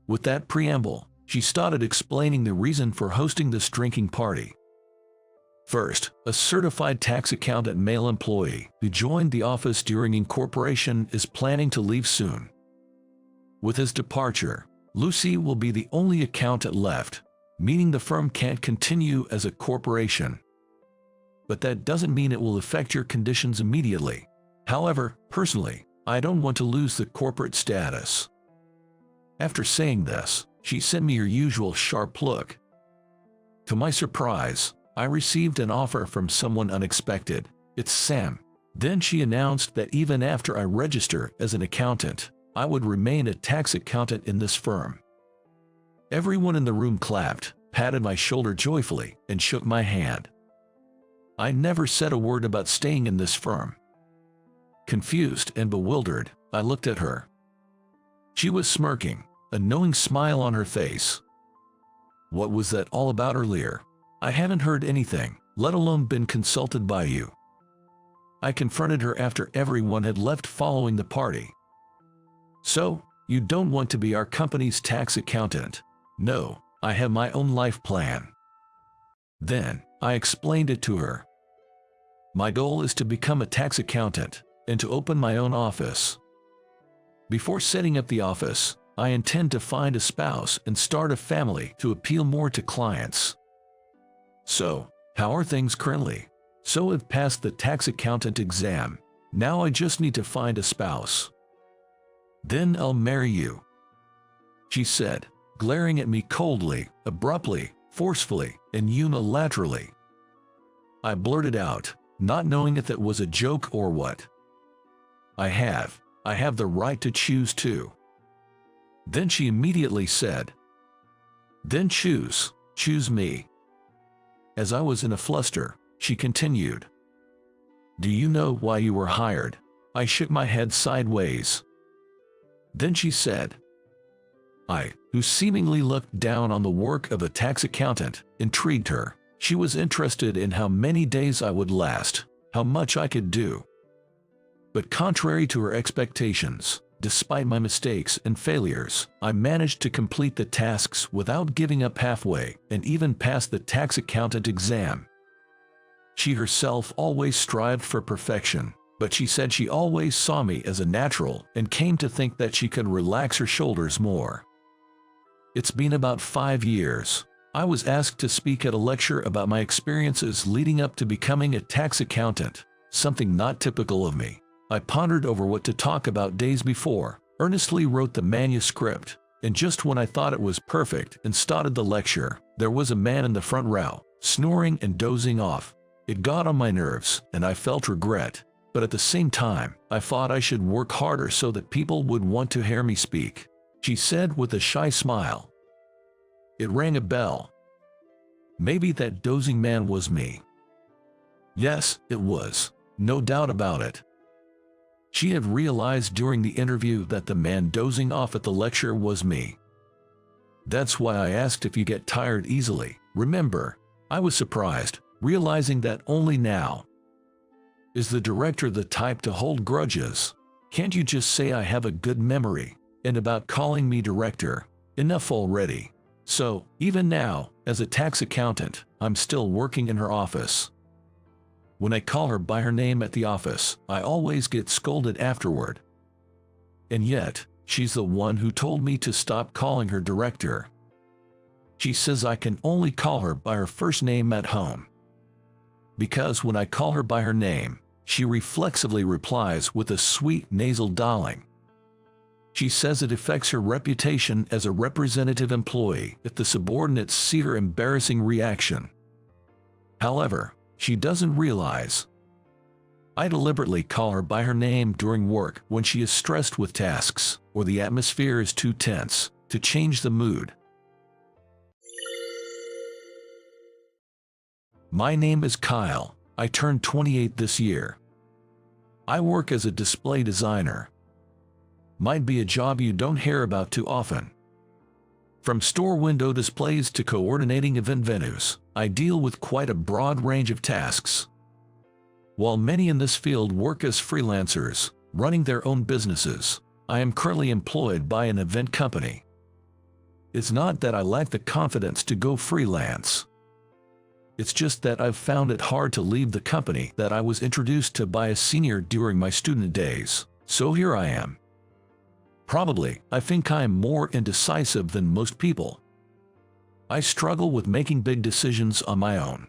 With that preamble, she started explaining the reason for hosting this drinking party. First, a certified tax accountant male employee who joined the office during incorporation is planning to leave soon. With his departure, Lucy will be the only accountant left, meaning the firm can't continue as a corporation. But that doesn't mean it will affect your conditions immediately. However, personally, I don't want to lose the corporate status. After saying this, she sent me her usual sharp look. To my surprise, I received an offer from someone unexpected. It's Sam. Then she announced that even after I register as an accountant, I would remain a tax accountant in this firm. Everyone in the room clapped, patted my shoulder joyfully, and shook my hand. I never said a word about staying in this firm. Confused and bewildered, I looked at her. She was smirking, a knowing smile on her face. What was that all about earlier? I haven't heard anything, let alone been consulted by you. I confronted her after everyone had left following the party. So, you don't want to be our company's tax accountant? No, I have my own life plan. Then, I explained it to her. My goal is to become a tax accountant and to open my own office. Before setting up the office, I intend to find a spouse and start a family to appeal more to clients. So, how are things currently? So I've passed the tax accountant exam. Now I just need to find a spouse. Then I'll marry you, she said, glaring at me coldly, abruptly, forcefully, and unilaterally. I blurted out, not knowing if it was a joke or what. I have the right to choose too. Then she immediately said, then choose me. As I was in a fluster, she continued, do you know why you were hired? I shook my head sideways. Then she said, who seemingly looked down on the work of a tax accountant, intrigued her. She was interested in how many days I would last, how much I could do. But contrary to her expectations, despite my mistakes and failures, I managed to complete the tasks without giving up halfway and even passed the tax accountant exam. She herself always strived for perfection, but she said she always saw me as a natural and came to think that she could relax her shoulders more. It's been about 5 years. I was asked to speak at a lecture about my experiences leading up to becoming a tax accountant, something not typical of me. I pondered over what to talk about days before, earnestly wrote the manuscript, and just when I thought it was perfect and started the lecture, there was a man in the front row, snoring and dozing off. It got on my nerves, and I felt regret, but at the same time, I thought I should work harder so that people would want to hear me speak, she said with a shy smile. It rang a bell. Maybe that dozing man was me. Yes, it was, no doubt about it. She had realized during the interview that the man dozing off at the lecture was me. That's why I asked if you get tired easily. Remember, I was surprised, realizing that only now. Is the director the type to hold grudges? Can't you just say I have a good memory? And about calling me director, enough already. So, even now, as a tax accountant, I'm still working in her office. When I call her by her name at the office, I always get scolded afterward. And yet, she's the one who told me to stop calling her director. She says I can only call her by her first name at home. Because when I call her by her name, she reflexively replies with a sweet nasal darling. She says it affects her reputation as a representative employee if the subordinates see her embarrassing reaction. However, she doesn't realize I deliberately call her by her name during work when she is stressed with tasks or the atmosphere is too tense to change the mood. My name is Kyle. I turned 28 this year. I work as a display designer. Might be a job you don't hear about too often. From store window displays to coordinating event venues, I deal with quite a broad range of tasks. While many in this field work as freelancers, running their own businesses, I am currently employed by an event company. It's not that I lack the confidence to go freelance. It's just that I've found it hard to leave the company that I was introduced to by a senior during my student days, so here I am. Probably, I think I am more indecisive than most people. I struggle with making big decisions on my own.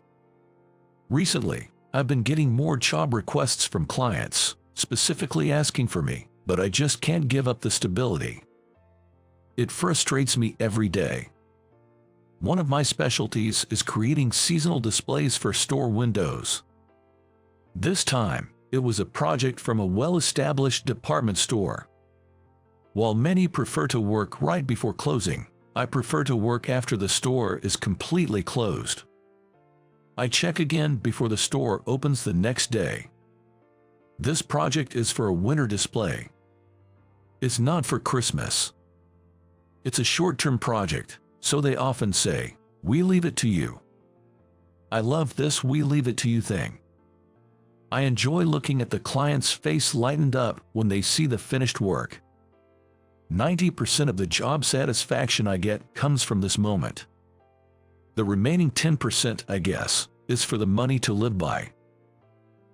Recently, I've been getting more job requests from clients, specifically asking for me, but I just can't give up the stability. It frustrates me every day. One of my specialties is creating seasonal displays for store windows. This time, it was a project from a well-established department store. While many prefer to work right before closing, I prefer to work after the store is completely closed. I check again before the store opens the next day. This project is for a winter display. It's not for Christmas. It's a short-term project, so they often say, "We leave it to you." I love this "we leave it to you" thing. I enjoy looking at the client's face lightened up when they see the finished work. 90% of the job satisfaction I get comes from this moment. The remaining 10%, I guess, is for the money to live by.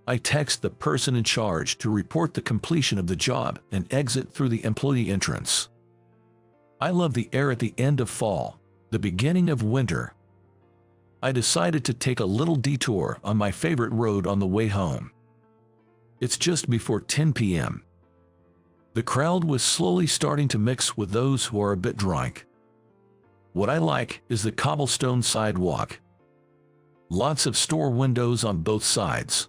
I text the person in charge to report the completion of the job and exit through the employee entrance. I love the air at the end of fall, the beginning of winter. I decided to take a little detour on my favorite road on the way home. It's just before 10 p.m. The crowd was slowly starting to mix with those who are a bit drunk. What I like is the cobblestone sidewalk. Lots of store windows on both sides.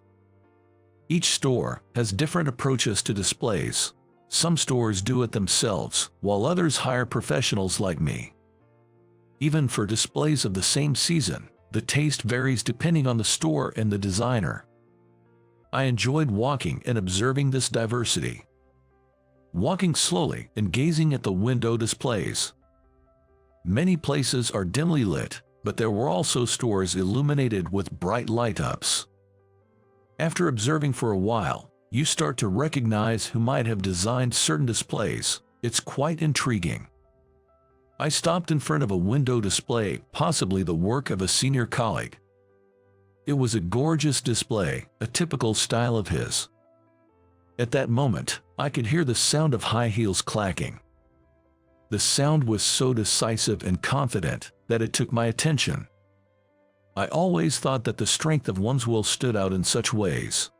Each store has different approaches to displays. Some stores do it themselves, while others hire professionals like me. Even for displays of the same season, the taste varies depending on the store and the designer. I enjoyed walking and observing this diversity. Walking slowly and gazing at the window displays. Many places are dimly lit, but there were also stores illuminated with bright light-ups. After observing for a while, you start to recognize who might have designed certain displays. It's quite intriguing. I stopped in front of a window display, possibly the work of a senior colleague. It was a gorgeous display, a typical style of his. At that moment, I could hear the sound of high heels clacking. The sound was so decisive and confident that it took my attention. I always thought that the strength of one's will stood out in such ways.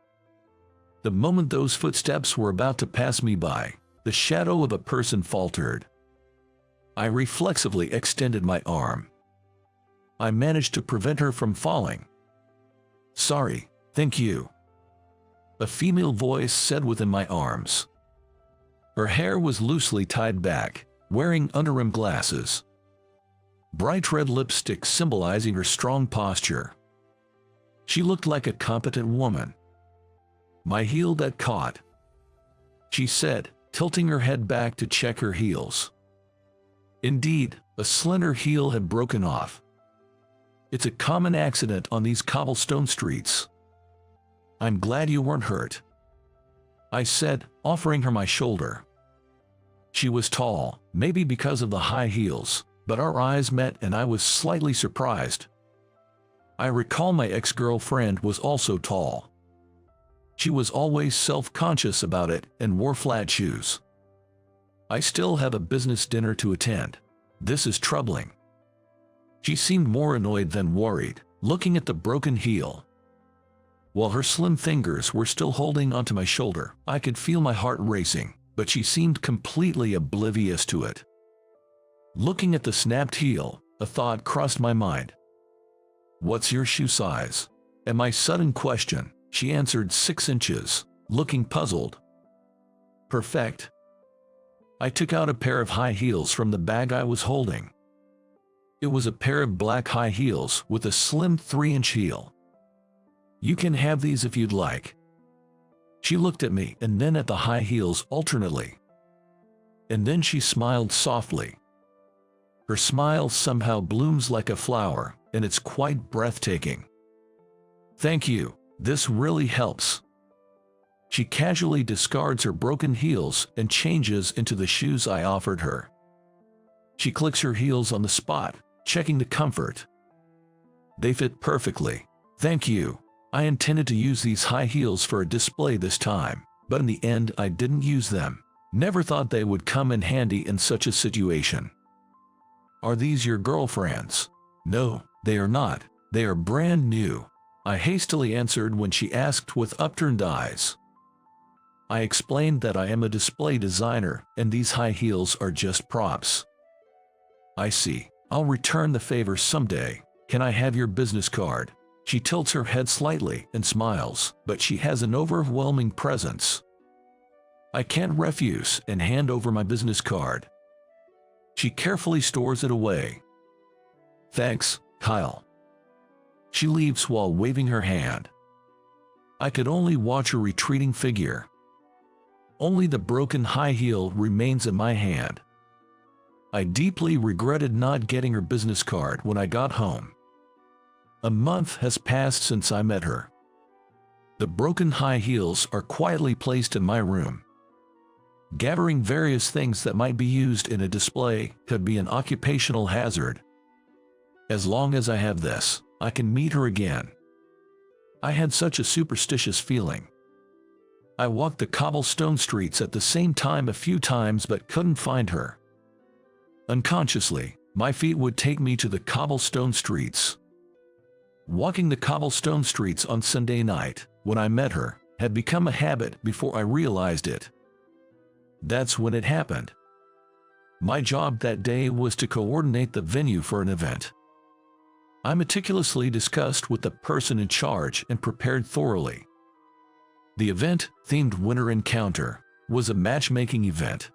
The moment those footsteps were about to pass me by, the shadow of a person faltered. I reflexively extended my arm. I managed to prevent her from falling. "Sorry, thank you," a female voice said within my arms. Her hair was loosely tied back, wearing under-rim glasses. Bright red lipstick symbolizing her strong posture. She looked like a competent woman. "My heel got caught," she said, tilting her head back to check her heels. Indeed, a slender heel had broken off. It's a common accident on these cobblestone streets. "I'm glad you weren't hurt," I said, offering her my shoulder. She was tall, maybe because of the high heels, but our eyes met and I was slightly surprised. I recall my ex-girlfriend was also tall. She was always self-conscious about it and wore flat shoes. "I still have a business dinner to attend. This is troubling." She seemed more annoyed than worried, looking at the broken heel. While her slim fingers were still holding onto my shoulder, I could feel my heart racing, but she seemed completely oblivious to it. Looking at the snapped heel, a thought crossed my mind. "What's your shoe size?" At my sudden question, she answered 6 inches, looking puzzled. "Perfect." I took out a pair of high heels from the bag I was holding. It was a pair of black high heels with a slim 3-inch heel. "You can have these if you'd like." She looked at me and then at the high heels alternately. And then she smiled softly. Her smile somehow blooms like a flower, and it's quite breathtaking. "Thank you, this really helps." She casually discards her broken heels and changes into the shoes I offered her. She clicks her heels on the spot, checking the comfort. "They fit perfectly. Thank you. I intended to use these high heels for a display this time, but in the end I didn't use them. Never thought they would come in handy in such a situation. Are these your girlfriends? No, they are not. They are brand new, I hastily answered when she asked with upturned eyes. I explained that I am a display designer and these high heels are just props. I see. I'll return the favor someday. Can I have your business card? She tilts her head slightly and smiles, but she has an overwhelming presence. I can't refuse and hand over my business card. She carefully stores it away. Thanks, Kyle. She leaves while waving her hand. I could only watch her retreating figure. Only the broken high heel remains in my hand. I deeply regretted not getting her business card when I got home. A month has passed since I met her. The broken high heels are quietly placed in my room. Gathering various things that might be used in a display could be an occupational hazard. As long as I have this, I can meet her again. I had such a superstitious feeling. I walked the cobblestone streets at the same time a few times but couldn't find her. Unconsciously, my feet would take me to the cobblestone streets. Walking the cobblestone streets on Sunday night, when I met her, had become a habit before I realized it. That's when it happened. My job that day was to coordinate the venue for an event. I meticulously discussed with the person in charge and prepared thoroughly. The event, themed Winter Encounter, was a matchmaking event.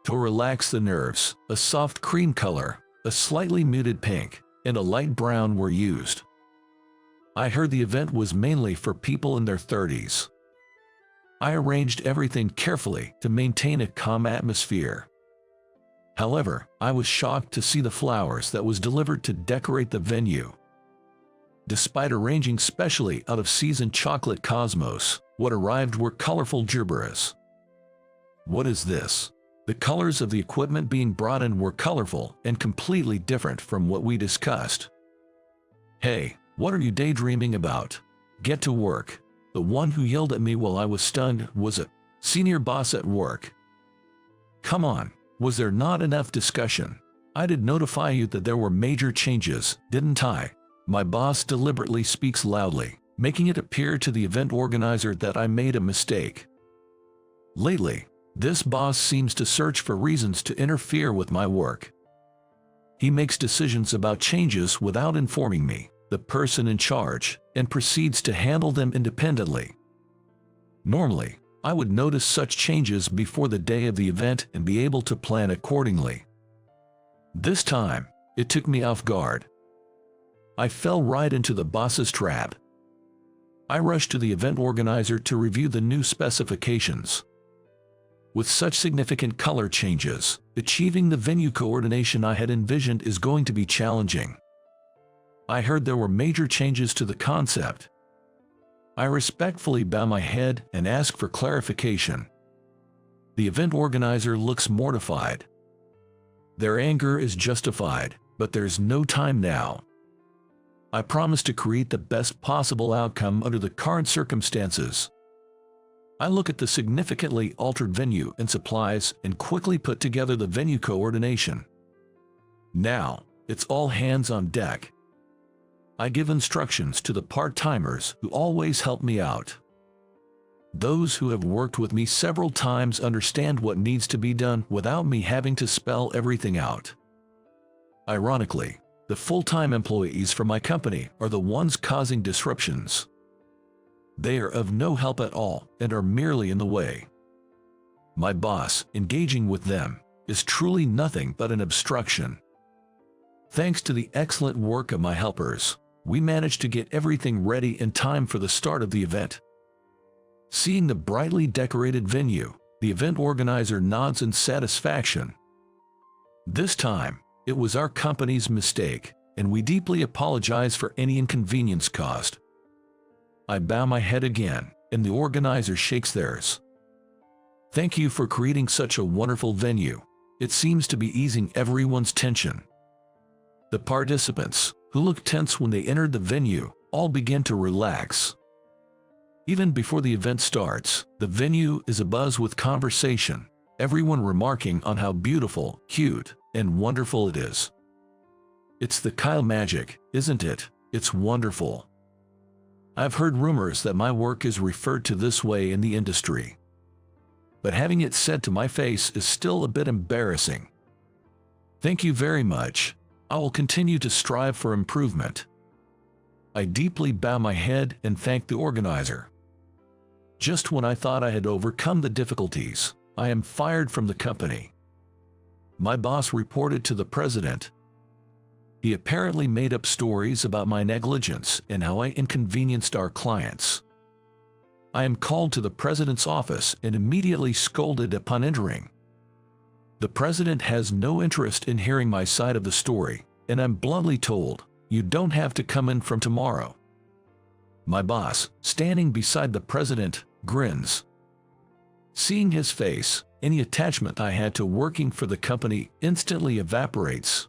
To relax the nerves, a soft cream color, a slightly muted pink, and a light brown were used. I heard the event was mainly for people in their 30s. I arranged everything carefully to maintain a calm atmosphere. However, I was shocked to see the flowers that was delivered to decorate the venue. Despite arranging specially out of seasoned chocolate cosmos, what arrived were colorful gerberas. What is this? The colors of the equipment being brought in were colorful and completely different from what we discussed. Hey, what are you daydreaming about? Get to work. The one who yelled at me while I was stunned was a senior boss at work. Come on, was there not enough discussion? I did notify you that there were major changes, didn't I? My boss deliberately speaks loudly, making it appear to the event organizer that I made a mistake. Lately, this boss seems to search for reasons to interfere with my work. He makes decisions about changes without informing me, the person in charge, and proceeds to handle them independently. Normally, I would notice such changes before the day of the event and be able to plan accordingly. This time, it took me off guard. I fell right into the boss's trap. I rushed to the event organizer to review the new specifications. With such significant color changes, achieving the venue coordination I had envisioned is going to be challenging. I heard there were major changes to the concept. I respectfully bow my head and ask for clarification. The event organizer looks mortified. Their anger is justified, but there's no time now. I promise to create the best possible outcome under the current circumstances. I look at the significantly altered venue and supplies and quickly put together the venue coordination. Now, it's all hands on deck. I give instructions to the part-timers who always help me out. Those who have worked with me several times understand what needs to be done without me having to spell everything out. Ironically, the full-time employees for my company are the ones causing disruptions. They are of no help at all and are merely in the way. My boss, engaging with them, is truly nothing but an obstruction. Thanks to the excellent work of my helpers, we managed to get everything ready in time for the start of the event. Seeing the brightly decorated venue, the event organizer nods in satisfaction. This time, it was our company's mistake, and we deeply apologize for any inconvenience caused. I bow my head again, and the organizer shakes theirs. Thank you for creating such a wonderful venue. It seems to be easing everyone's tension. The participants, who looked tense when they entered the venue, all began to relax. Even before the event starts, the venue is abuzz with conversation, everyone remarking on how beautiful, cute, and wonderful it is. It's the Kyle magic, isn't it? It's wonderful. I've heard rumors that my work is referred to this way in the industry. But having it said to my face is still a bit embarrassing. Thank you very much. I will continue to strive for improvement. I deeply bow my head and thank the organizer. Just when I thought I had overcome the difficulties, I am fired from the company. My boss reported to the president. He apparently made up stories about my negligence and how I inconvenienced our clients. I am called to the president's office and immediately scolded upon entering. The president has no interest in hearing my side of the story, and I'm bluntly told, "You don't have to come in from tomorrow." My boss, standing beside the president, grins. Seeing his face, any attachment I had to working for the company instantly evaporates.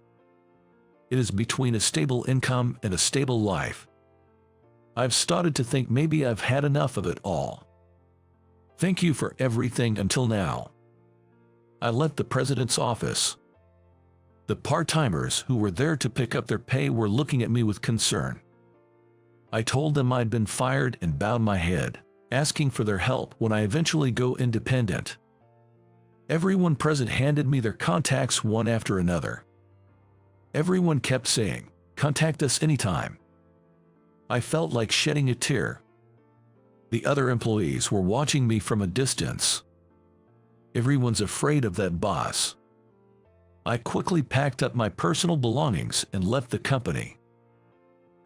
It is between a stable income and a stable life. I've started to think maybe I've had enough of it all. Thank you for everything until now. I left the president's office. The part-timers who were there to pick up their pay were looking at me with concern. I told them I'd been fired and bowed my head, asking for their help when I eventually go independent. Everyone present handed me their contacts one after another. Everyone kept saying, "Contact us anytime." I felt like shedding a tear. The other employees were watching me from a distance. Everyone's afraid of that boss. I quickly packed up my personal belongings and left the company.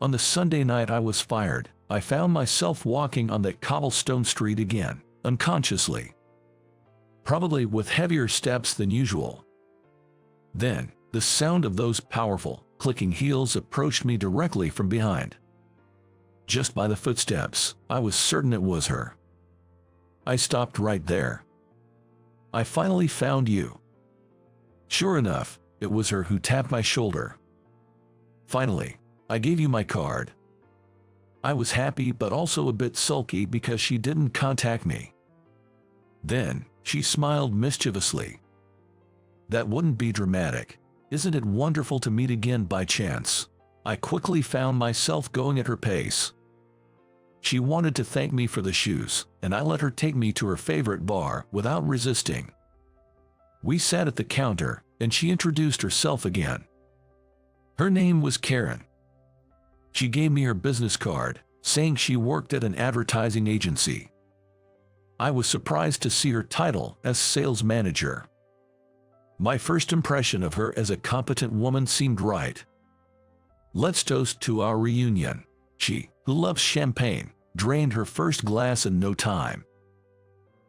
On the Sunday night I was fired, I found myself walking on that cobblestone street again, unconsciously. Probably with heavier steps than usual. Then, the sound of those powerful, clicking heels approached me directly from behind. Just by the footsteps, I was certain it was her. I stopped right there. "I finally found you." Sure enough, it was her who tapped my shoulder. "Finally, I gave you my card." I was happy but also a bit sulky because she didn't contact me. Then, she smiled mischievously. "That wouldn't be dramatic. Isn't it wonderful to meet again by chance?" I quickly found myself going at her pace. She wanted to thank me for the shoes, and I let her take me to her favorite bar without resisting. We sat at the counter, and she introduced herself again. Her name was Karen. She gave me her business card, saying she worked at an advertising agency. I was surprised to see her title as sales manager. My first impression of her as a competent woman seemed right. "Let's toast to our reunion." She, who loves champagne, drained her first glass in no time.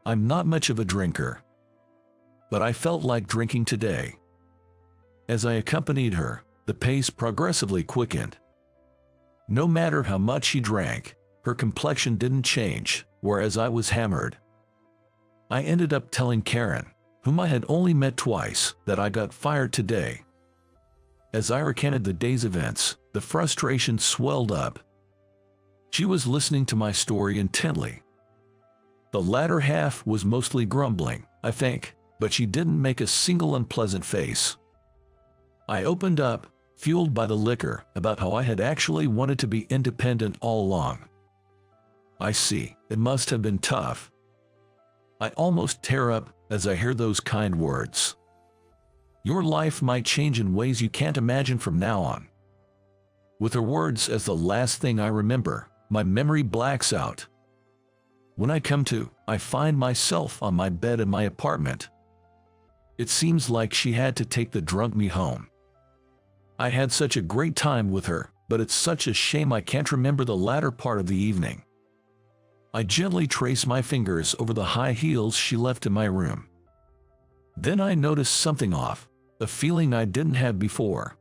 I'm not much of a drinker, but I felt like drinking today. As I accompanied her, the pace progressively quickened. No matter how much she drank, her complexion didn't change, whereas I was hammered. I ended up telling Karen, whom I had only met twice, that I got fired today. As I recounted the day's events, the frustration swelled up. She was listening to my story intently. The latter half was mostly grumbling, I think, but she didn't make a single unpleasant face. I opened up, fueled by the liquor, about how I had actually wanted to be independent all along. "I see, it must have been tough." I almost tear up as I hear those kind words. "Your life might change in ways you can't imagine from now on." With her words as the last thing I remember, my memory blacks out. When I come to, I find myself on my bed in my apartment. It seems like she had to take the drunk me home. I had such a great time with her, but it's such a shame I can't remember the latter part of the evening. I gently trace my fingers over the high heels she left in my room. Then I notice something off, a feeling I didn't have before.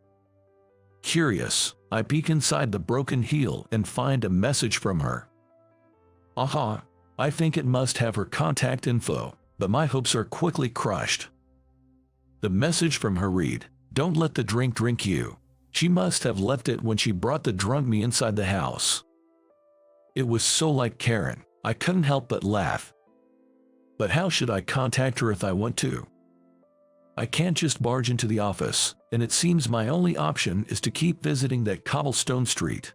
Curious, I peek inside the broken heel and find a message from her. Aha, I think it must have her contact info, but my hopes are quickly crushed. The message from her read, "Don't let the drink drink you." She must have left it when she brought the drunk me inside the house. It was so like Karen, I couldn't help but laugh. But how should I contact her if I want to? I can't just barge into the office, and it seems my only option is to keep visiting that cobblestone street.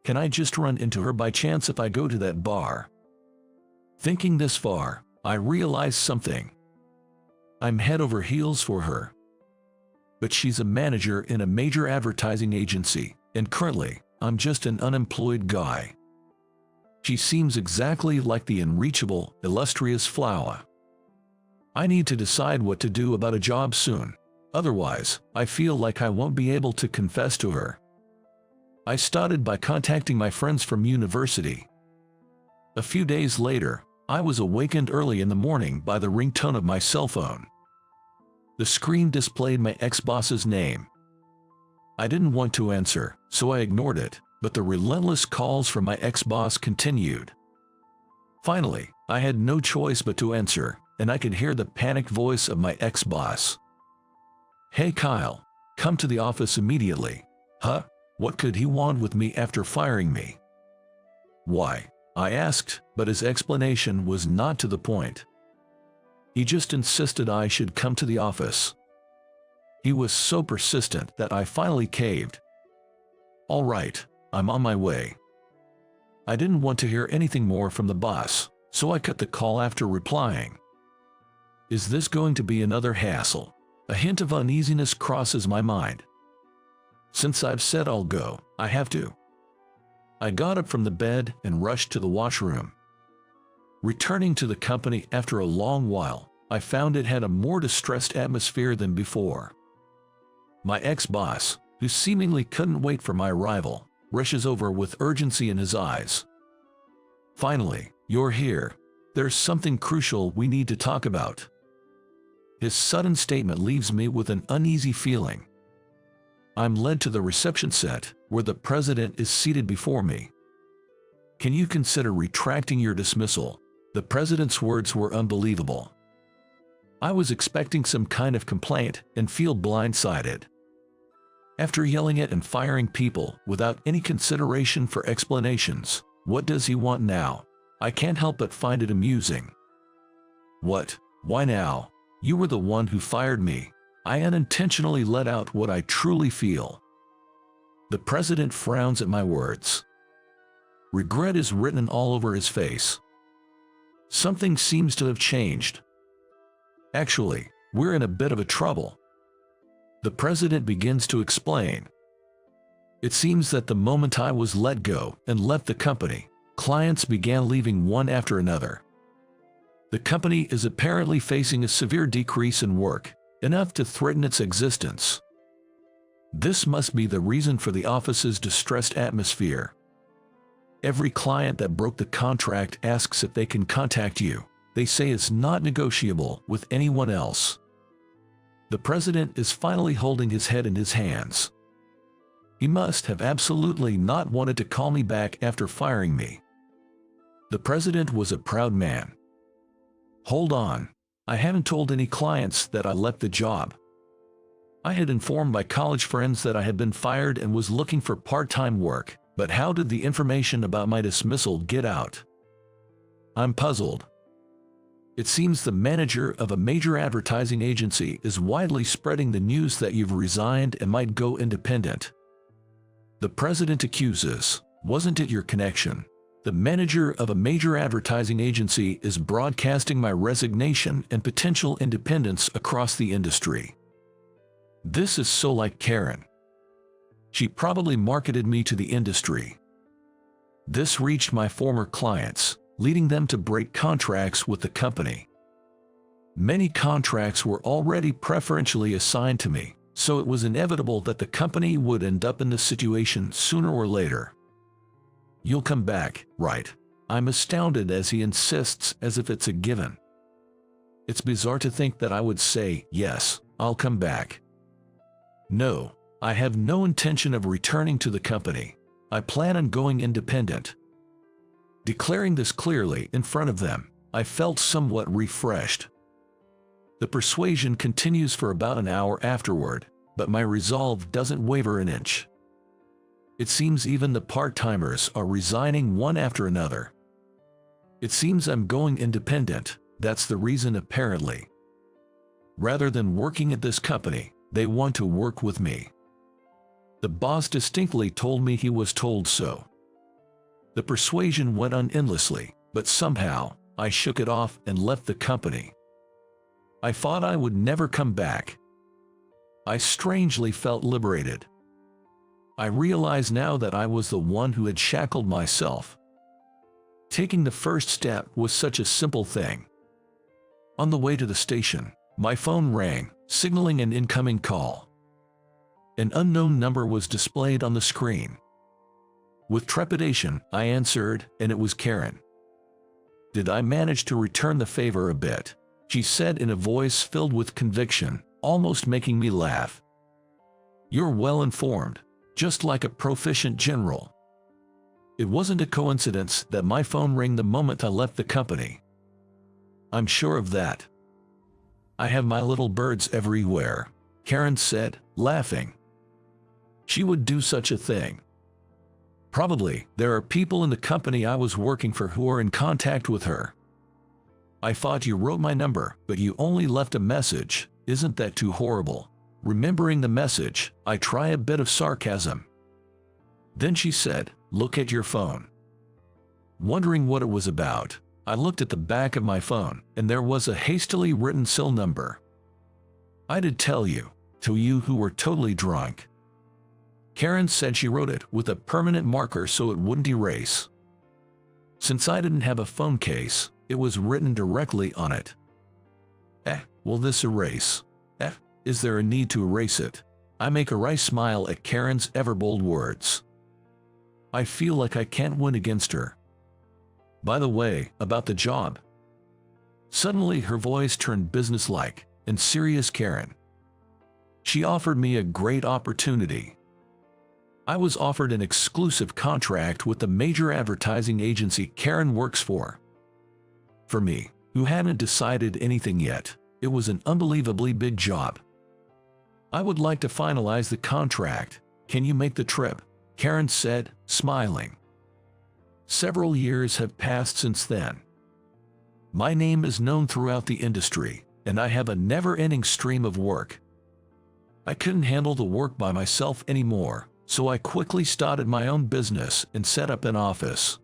Can I just run into her by chance if I go to that bar? Thinking this far, I realize something. I'm head over heels for her. But she's a manager in a major advertising agency, and currently, I'm just an unemployed guy. She seems exactly like the unreachable, illustrious flower. I need to decide what to do about a job soon. Otherwise, I feel like I won't be able to confess to her. I started by contacting my friends from university. A few days later, I was awakened early in the morning by the ringtone of my cell phone. The screen displayed my ex-boss's name. I didn't want to answer, so I ignored it, but the relentless calls from my ex-boss continued. Finally, I had no choice but to answer, and I could hear the panicked voice of my ex-boss. "Hey Kyle, come to the office immediately." Huh? What could he want with me after firing me? "Why?" I asked, but his explanation was not to the point. He just insisted I should come to the office. He was so persistent that I finally caved. "All right, I'm on my way." I didn't want to hear anything more from the boss, so I cut the call after replying. Is this going to be another hassle? A hint of uneasiness crosses my mind. Since I've said I'll go, I have to. I got up from the bed and rushed to the washroom. Returning to the company after a long while, I found it had a more distressed atmosphere than before. My ex-boss, who seemingly couldn't wait for my arrival, rushes over with urgency in his eyes. "Finally, you're here. There's something crucial we need to talk about." His sudden statement leaves me with an uneasy feeling. I'm led to the reception set, where the president is seated before me. "Can you consider retracting your dismissal?" The president's words were unbelievable. I was expecting some kind of complaint and feel blindsided. After yelling at and firing people without any consideration for explanations, what does he want now? I can't help but find it amusing. "What? Why now? You were the one who fired me." I unintentionally let out what I truly feel. The president frowns at my words. Regret is written all over his face. Something seems to have changed. "Actually, we're in a bit of a trouble." The president begins to explain. "It seems that the moment I was let go and left the company, clients began leaving one after another. The company is apparently facing a severe decrease in work, enough to threaten its existence. This must be the reason for the office's distressed atmosphere. Every client that broke the contract asks if they can contact you. They say it's not negotiable with anyone else." The president is finally holding his head in his hands. He must have absolutely not wanted to call me back after firing me. The president was a proud man. "Hold on. I haven't told any clients that I left the job. I had informed my college friends that I had been fired and was looking for part-time work, but how did the information about my dismissal get out?" I'm puzzled. "It seems the manager of a major advertising agency is widely spreading the news that you've resigned and might go independent." The president accuses, "Wasn't it your connection? The manager of a major advertising agency is broadcasting my resignation and potential independence across the industry. This is so like Karen. She probably marketed me to the industry." This reached my former clients, leading them to break contracts with the company. Many contracts were already preferentially assigned to me, so it was inevitable that the company would end up in this situation sooner or later. "You'll come back, right?" I'm astounded as he insists as if it's a given. It's bizarre to think that I would say, "Yes, I'll come back." No, I have no intention of returning to the company. I plan on going independent. Declaring this clearly in front of them, I felt somewhat refreshed. The persuasion continues for about an hour afterward, but my resolve doesn't waver an inch. It seems even the part-timers are resigning one after another. It seems I'm going independent, that's the reason apparently. Rather than working at this company, they want to work with me. The boss distinctly told me he was told so. The persuasion went on endlessly, but somehow, I shook it off and left the company. I thought I would never come back. I strangely felt liberated. I realize now that I was the one who had shackled myself. Taking the first step was such a simple thing. On the way to the station, my phone rang, signaling an incoming call. An unknown number was displayed on the screen. With trepidation, I answered, and it was Karen. "Did I manage to return the favor a bit?" she said in a voice filled with conviction, almost making me laugh. "You're well informed, just like a proficient general." It wasn't a coincidence that my phone rang the moment I left the company. I'm sure of that. "I have my little birds everywhere," Karen said, laughing. She would do such a thing. Probably, there are people in the company I was working for who are in contact with her. "I thought you wrote my number, but you only left a message. Isn't that too horrible?" Remembering the message, I try a bit of sarcasm. Then she said, "Look at your phone." Wondering what it was about, I looked at the back of my phone, and there was a hastily written cell number. "I did tell you, to you who were totally drunk." Karen said she wrote it with a permanent marker so it wouldn't erase. Since I didn't have a phone case, it was written directly on it. Will this erase? Is there a need to erase it? I make a wry smile at Karen's ever-bold words. I feel like I can't win against her. "By the way, about the job." Suddenly her voice turned businesslike and serious. Karen. "She offered me a great opportunity. I was offered an exclusive contract with the major advertising agency Karen works for. For me, who hadn't decided anything yet, it was an unbelievably big job. I would like to finalize the contract. Can you make the trip?" Karen said, smiling. Several years have passed since then. My name is known throughout the industry, and I have a never-ending stream of work. I couldn't handle the work by myself anymore, so I quickly started my own business and set up an office.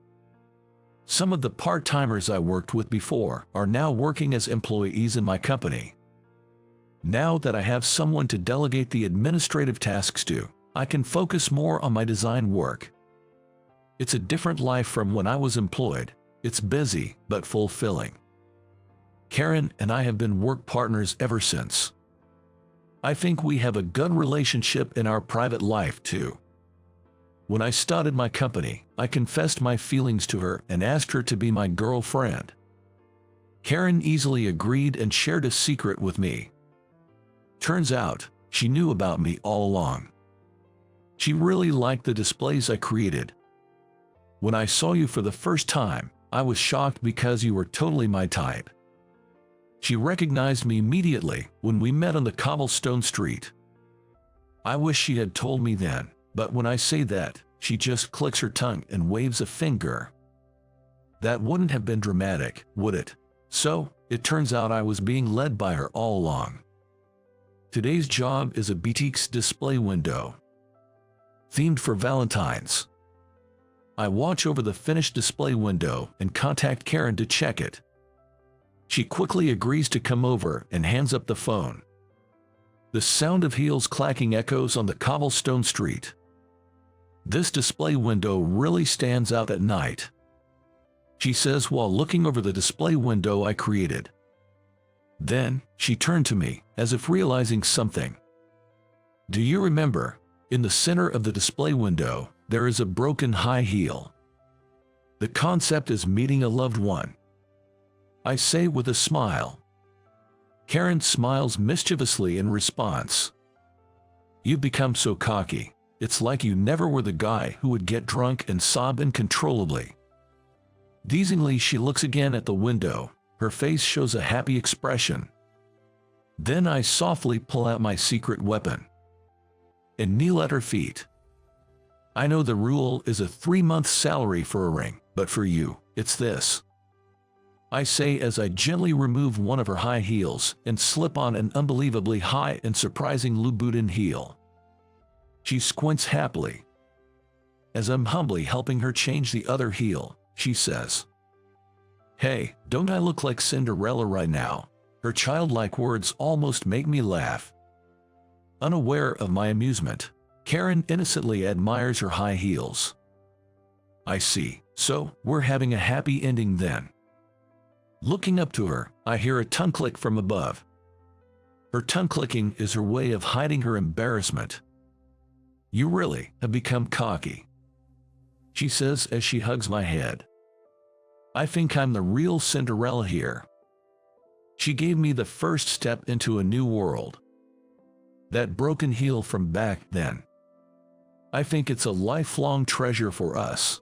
Some of the part-timers I worked with before are now working as employees in my company. Now that I have someone to delegate the administrative tasks to, I can focus more on my design work. It's a different life from when I was employed. It's busy, but fulfilling. Karen and I have been work partners ever since. I think we have a good relationship in our private life too. When I started my company, I confessed my feelings to her and asked her to be my girlfriend. Karen easily agreed and shared a secret with me. Turns out, she knew about me all along. She really liked the displays I created. "When I saw you for the first time, I was shocked because you were totally my type." She recognized me immediately when we met on the cobblestone street. I wish she had told me then, but when I say that, she just clicks her tongue and waves a finger. That wouldn't have been dramatic, would it? So, it turns out I was being led by her all along. Today's job is a boutique's display window, themed for Valentine's. I watch over the finished display window and contact Karen to check it. She quickly agrees to come over and hands up the phone. The sound of heels clacking echoes on the cobblestone street. "This display window really stands out at night," she says while looking over the display window I created. Then, she turned to me, as if realizing something. "Do you remember, in the center of the display window, there is a broken high heel. The concept is meeting a loved one," I say with a smile. Karen smiles mischievously in response. "You've become so cocky. It's like you never were the guy who would get drunk and sob uncontrollably." Teasingly, she looks again at the window. Her face shows a happy expression. Then I softly pull out my secret weapon and kneel at her feet. "I know the rule is a 3-month salary for a ring, but for you, it's this." I say as I gently remove one of her high heels and slip on an unbelievably high and surprising Louboutin heel. She squints happily. As I'm humbly helping her change the other heel, she says, "Hey, don't I look like Cinderella right now?" Her childlike words almost make me laugh. Unaware of my amusement, Karen innocently admires her high heels. I see, so we're having a happy ending then. Looking up to her, I hear a tongue click from above. Her tongue clicking is her way of hiding her embarrassment. "You really have become cocky," she says as she hugs my head. "I think I'm the real Cinderella here." She gave me the first step into a new world. That broken heel from back then. I think it's a lifelong treasure for us.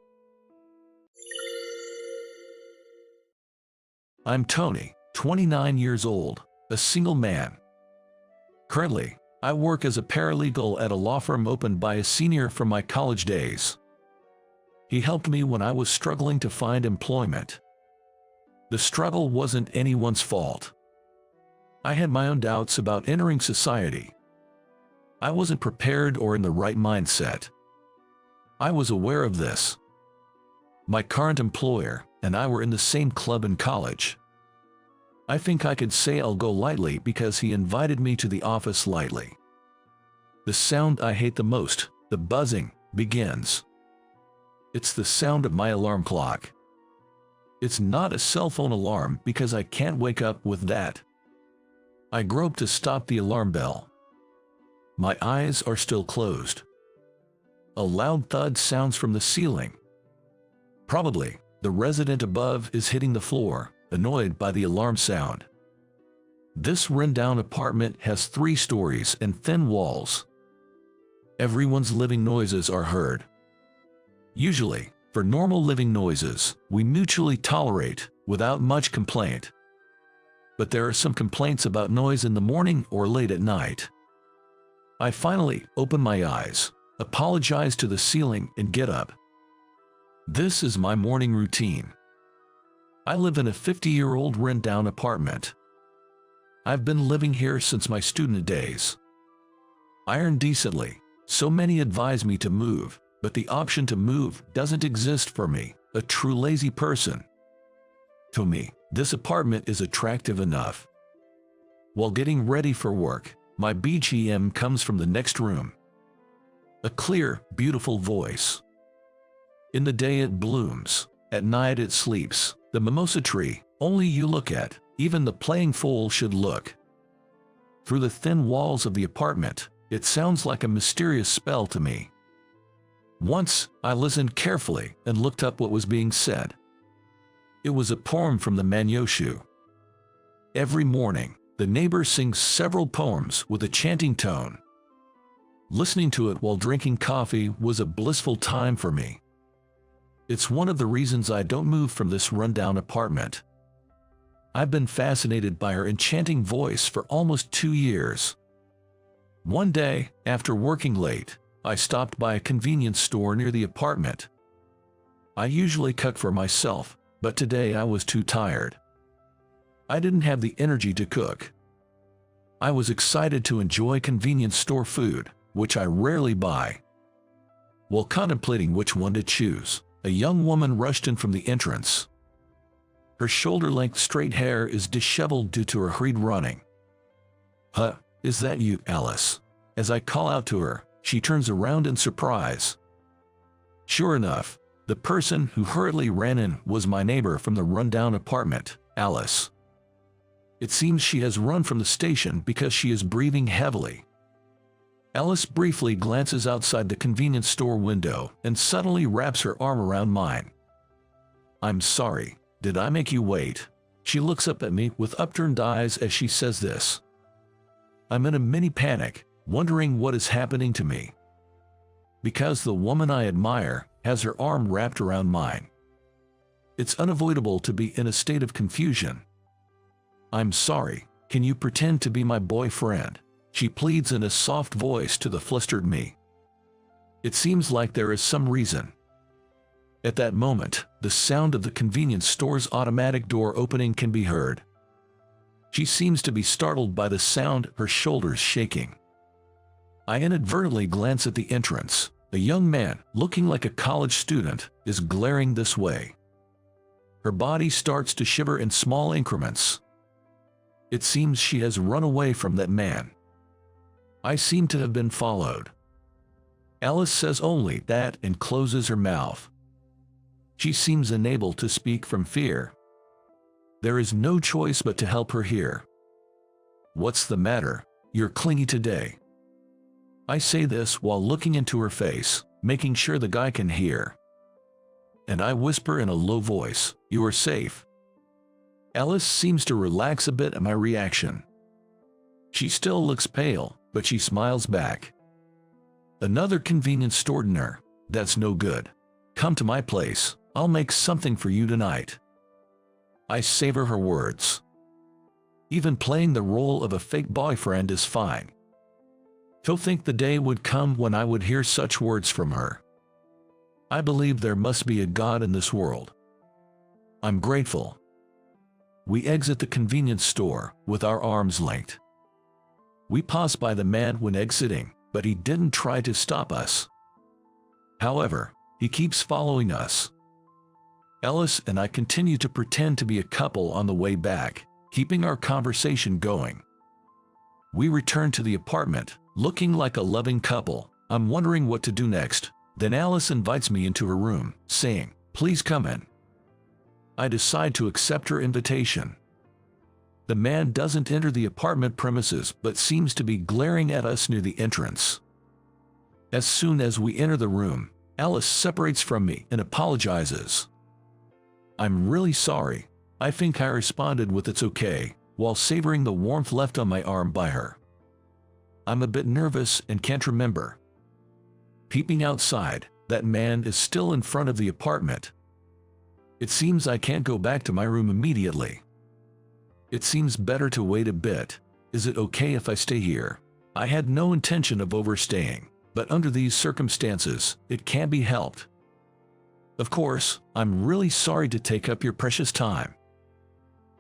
I'm Tony, 29 years old, a single man. Currently, I work as a paralegal at a law firm opened by a senior from my college days. He helped me when I was struggling to find employment. The struggle wasn't anyone's fault. I had my own doubts about entering society. I wasn't prepared or in the right mindset. I was aware of this. My current employer and I were in the same club in college. I think I could say I'll go lightly because he invited me to the office lightly. The sound I hate the most, the buzzing, begins. It's the sound of my alarm clock. It's not a cell phone alarm because I can't wake up with that. I grope to stop the alarm bell. My eyes are still closed. A loud thud sounds from the ceiling. Probably, the resident above is hitting the floor, annoyed by the alarm sound. This rundown apartment has 3 stories and thin walls. Everyone's living noises are heard. Usually, for normal living noises, we mutually tolerate, without much complaint. But there are some complaints about noise in the morning or late at night. I finally open my eyes, apologize to the ceiling and get up. This is my morning routine. I live in a 50-year-old rent-down apartment. I've been living here since my student days. I earn decently, so many advise me to move, but the option to move doesn't exist for me, a true lazy person. To me, this apartment is attractive enough. While getting ready for work, my BGM comes from the next room. A clear, beautiful voice. In the day it blooms, at night it sleeps, the mimosa tree, only you look at, even the playing fool should look. Through the thin walls of the apartment, it sounds like a mysterious spell to me. Once, I listened carefully and looked up what was being said. It was a poem from the Manyoshu. Every morning, the neighbor sings several poems with a chanting tone. Listening to it while drinking coffee was a blissful time for me. It's one of the reasons I don't move from this rundown apartment. I've been fascinated by her enchanting voice for almost 2 years. One day, after working late, I stopped by a convenience store near the apartment. I usually cook for myself, but today I was too tired. I didn't have the energy to cook. I was excited to enjoy convenience store food, which I rarely buy. While contemplating which one to choose, a young woman rushed in from the entrance. Her shoulder-length straight hair is disheveled due to her hurried running. "Huh, is that you, Alice?" As I call out to her, she turns around in surprise. Sure enough, the person who hurriedly ran in was my neighbor from the rundown apartment, Alice. It seems she has run from the station because she is breathing heavily. Alice briefly glances outside the convenience store window and suddenly wraps her arm around mine. "I'm sorry, did I make you wait?" She looks up at me with upturned eyes as she says this. I'm in a mini panic, wondering what is happening to me. Because the woman I admire has her arm wrapped around mine. It's unavoidable to be in a state of confusion. "I'm sorry, can you pretend to be my boyfriend?" She pleads in a soft voice to the flustered me. It seems like there is some reason. At that moment, the sound of the convenience store's automatic door opening can be heard. She seems to be startled by the sound, her shoulders shaking. I inadvertently glance at the entrance. A young man, looking like a college student, is glaring this way. Her body starts to shiver in small increments. It seems she has run away from that man. I seem to have been followed. Alice says only that and closes her mouth. She seems unable to speak from fear. There is no choice but to help her here. What's the matter? You're clingy today. I say this while looking into her face, making sure the guy can hear. And I whisper in a low voice, "You are safe." Alice seems to relax a bit at my reaction. She still looks pale, but she smiles back. "Another convenience store dinner? That's no good. Come to my place, I'll make something for you tonight." I savor her words. Even playing the role of a fake boyfriend is fine. To think the day would come when I would hear such words from her. I believe there must be a God in this world. I'm grateful. We exit the convenience store with our arms linked. We pass by the man when exiting, but he didn't try to stop us. However, he keeps following us. Ellis and I continue to pretend to be a couple on the way back, keeping our conversation going. We return to the apartment, looking like a loving couple. I'm wondering what to do next. Then Alice invites me into her room, saying, "Please come in." I decide to accept her invitation. The man doesn't enter the apartment premises but seems to be glaring at us near the entrance. As soon as we enter the room, Alice separates from me and apologizes. "I'm really sorry." I think I responded with "It's okay," while savoring the warmth left on my arm by her. I'm a bit nervous and can't remember. Peeping outside, that man is still in front of the apartment. It seems I can't go back to my room immediately. It seems better to wait a bit. Is it okay if I stay here? I had no intention of overstaying, but under these circumstances, it can't be helped. Of course, I'm really sorry to take up your precious time.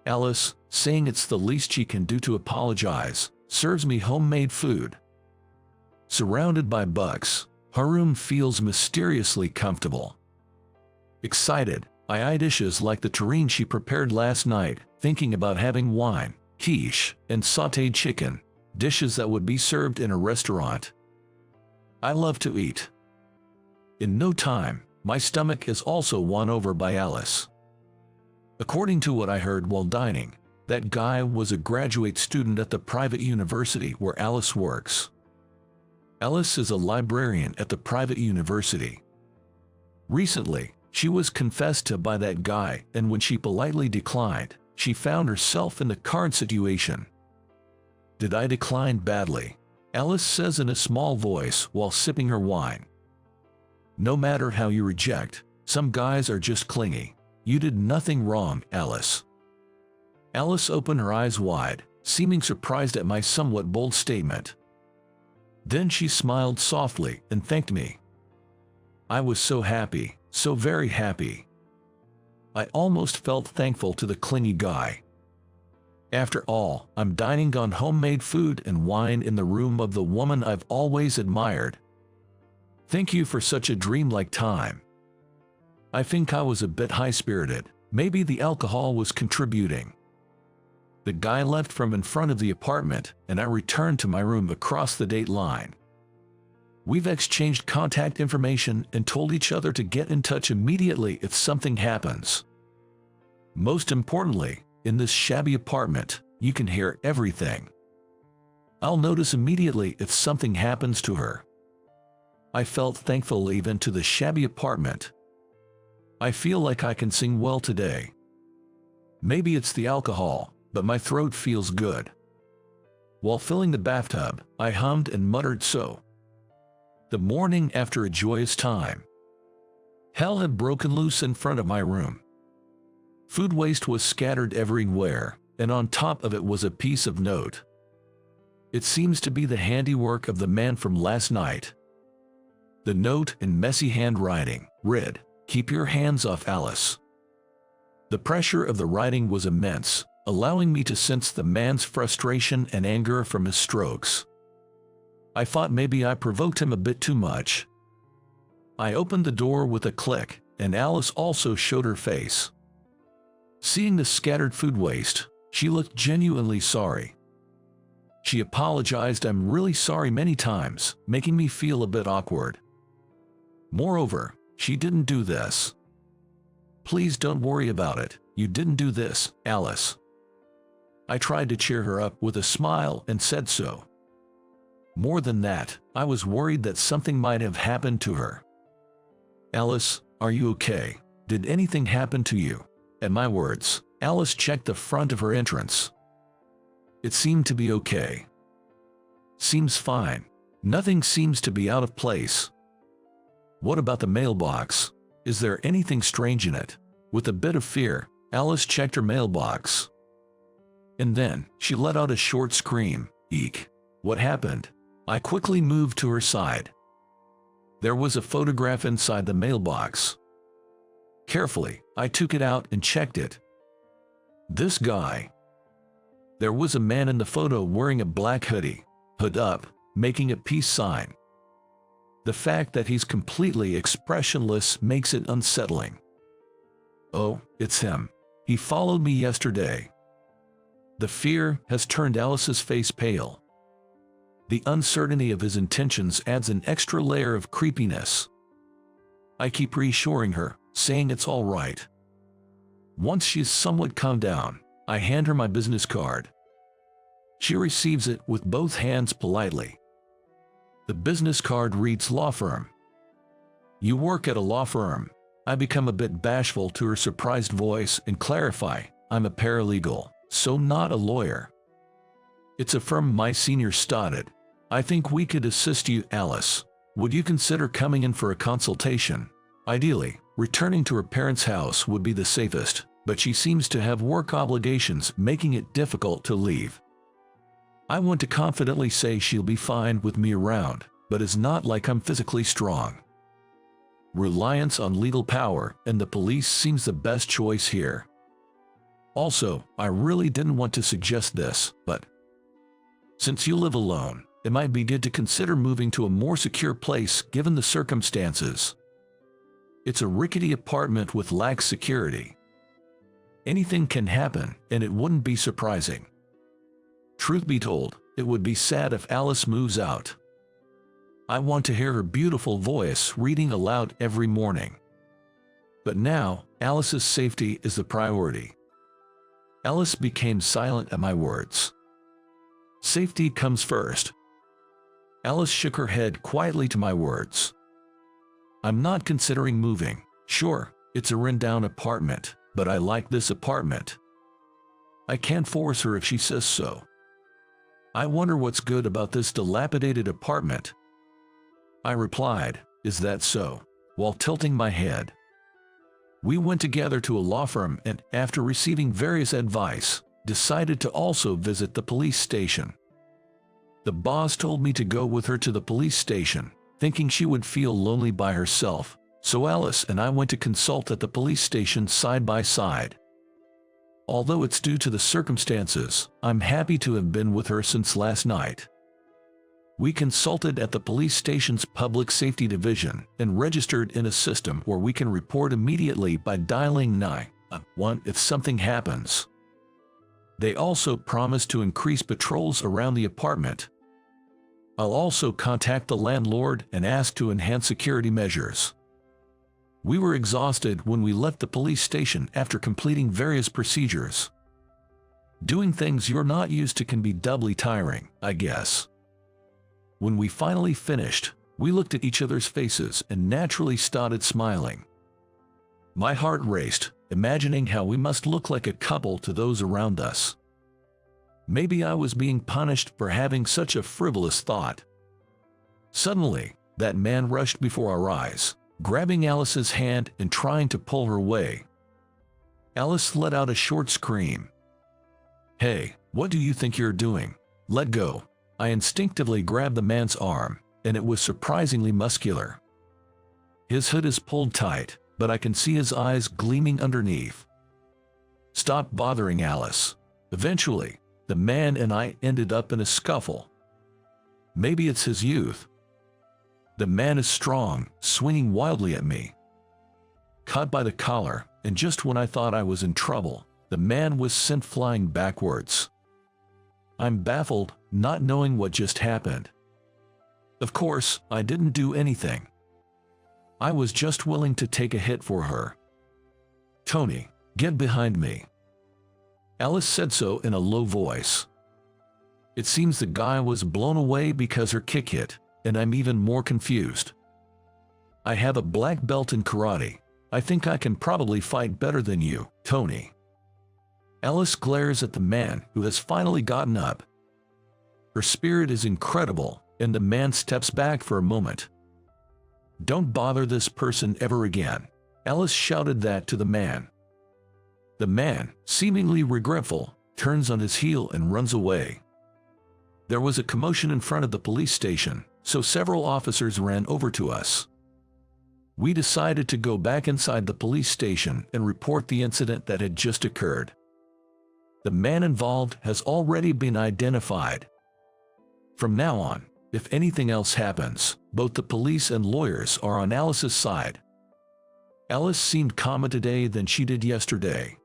Alice, saying it's the least she can do to apologize, serves me homemade food. Surrounded by bugs, her room feels mysteriously comfortable. Excited, I eye dishes like the terrine she prepared last night, thinking about having wine, quiche, and sautéed chicken, dishes that would be served in a restaurant. I love to eat. In no time, my stomach is also won over by Alice. According to what I heard while dining, that guy was a graduate student at the private university where Alice works. Alice is a librarian at the private university. Recently, she was confessed to by that guy, and when she politely declined, she found herself in the current situation. "Did I decline badly?" Alice says in a small voice while sipping her wine. "No matter how you reject, some guys are just clingy. You did nothing wrong, Alice." Alice opened her eyes wide, seeming surprised at my somewhat bold statement. Then she smiled softly and thanked me. I was so happy, so very happy. I almost felt thankful to the clingy guy. After all, I'm dining on homemade food and wine in the room of the woman I've always admired. Thank you for such a dreamlike time. I think I was a bit high-spirited. Maybe the alcohol was contributing. The guy left from in front of the apartment, and I returned to my room across the date line. We've exchanged contact information and told each other to get in touch immediately if something happens. Most importantly, in this shabby apartment, you can hear everything. I'll notice immediately if something happens to her. I felt thankful even to the shabby apartment. I feel like I can sing well today. Maybe it's the alcohol, but my throat feels good. While filling the bathtub, I hummed and muttered so. The morning after a joyous time. Hell had broken loose in front of my room. Food waste was scattered everywhere, and on top of it was a piece of note. It seems to be the handiwork of the man from last night. The note, in messy handwriting, read, "Keep your hands off Alice." The pressure of the writing was immense, allowing me to sense the man's frustration and anger from his strokes. I thought maybe I provoked him a bit too much. I opened the door with a click, and Alice also showed her face. Seeing the scattered food waste, she looked genuinely sorry. She apologized "I'm really sorry" many times, making me feel a bit awkward. Moreover, she didn't do this. "Please don't worry about it, you didn't do this, Alice." I tried to cheer her up with a smile and said so. More than that, I was worried that something might have happened to her. "Alice, are you okay? Did anything happen to you?" At my words, Alice checked the front of her entrance. It seemed to be okay. "Seems fine. Nothing seems to be out of place." "What about the mailbox? Is there anything strange in it?" With a bit of fear, Alice checked her mailbox. And then, she let out a short scream. "Eek! What happened?" I quickly moved to her side. There was a photograph inside the mailbox. Carefully, I took it out and checked it. This guy. There was a man in the photo wearing a black hoodie, hood up, making a peace sign. The fact that he's completely expressionless makes it unsettling. Oh, it's him. He followed me yesterday. The fear has turned Alice's face pale. The uncertainty of his intentions adds an extra layer of creepiness. I keep reassuring her, saying it's all right. Once she's somewhat calmed down, I hand her my business card. She receives it with both hands politely. The business card reads "Law Firm." "You work at a law firm?" I become a bit bashful to her surprised voice and clarify, "I'm a paralegal, so not a lawyer." "It's a firm my senior started. I think we could assist you, Alice. Would you consider coming in for a consultation?" Ideally, returning to her parents' house would be the safest, but she seems to have work obligations making it difficult to leave. I want to confidently say she'll be fine with me around, but it's not like I'm physically strong. Reliance on legal power and the police seems the best choice here. Also, I really didn't want to suggest this, but since you live alone, it might be good to consider moving to a more secure place given the circumstances. It's a rickety apartment with lax security. Anything can happen, and it wouldn't be surprising. Truth be told, it would be sad if Alice moves out. I want to hear her beautiful voice reading aloud every morning. But now, Alice's safety is the priority. Alice became silent at my words. Safety comes first. Alice shook her head quietly to my words. I'm not considering moving. Sure, it's a rundown apartment, but I like this apartment. I can't force her if she says so. I wonder what's good about this dilapidated apartment. I replied, Is that so? While tilting my head. We went together to a law firm and, after receiving various advice, decided to also visit the police station. The boss told me to go with her to the police station, thinking she would feel lonely by herself, so Alice and I went to consult at the police station side by side. Although it's due to the circumstances, I'm happy to have been with her since last night. We consulted at the police station's public safety division and registered in a system where we can report immediately by dialing 911 if something happens. They also promised to increase patrols around the apartment. I'll also contact the landlord and ask to enhance security measures. We were exhausted when we left the police station after completing various procedures. Doing things you're not used to can be doubly tiring, I guess. When we finally finished, we looked at each other's faces and naturally started smiling. My heart raced, imagining how we must look like a couple to those around us. Maybe I was being punished for having such a frivolous thought. Suddenly, that man rushed before our eyes, grabbing Alice's hand and trying to pull her away. Alice let out a short scream. Hey, what do you think you're doing? Let go. I instinctively grabbed the man's arm, and it was surprisingly muscular. His hood is pulled tight, but I can see his eyes gleaming underneath. "Stop bothering Alice." Eventually, the man and I ended up in a scuffle. Maybe it's his youth. The man is strong, swinging wildly at me. Caught by the collar, and just when I thought I was in trouble, the man was sent flying backwards. I'm baffled, not knowing what just happened. Of course, I didn't do anything. I was just willing to take a hit for her. "Tony, get behind me." Alice said so in a low voice. It seems the guy was blown away because her kick hit, and I'm even more confused. "I have a black belt in karate. I think I can probably fight better than you, Tony." Alice glares at the man who has finally gotten up. Her spirit is incredible, and the man steps back for a moment. "Don't bother this person ever again." Alice shouted that to the man. The man, seemingly regretful, turns on his heel and runs away. There was a commotion in front of the police station, so several officers ran over to us. We decided to go back inside the police station and report the incident that had just occurred. The man involved has already been identified. From now on, if anything else happens, both the police and lawyers are on Alice's side. Alice seemed calmer today than she did yesterday.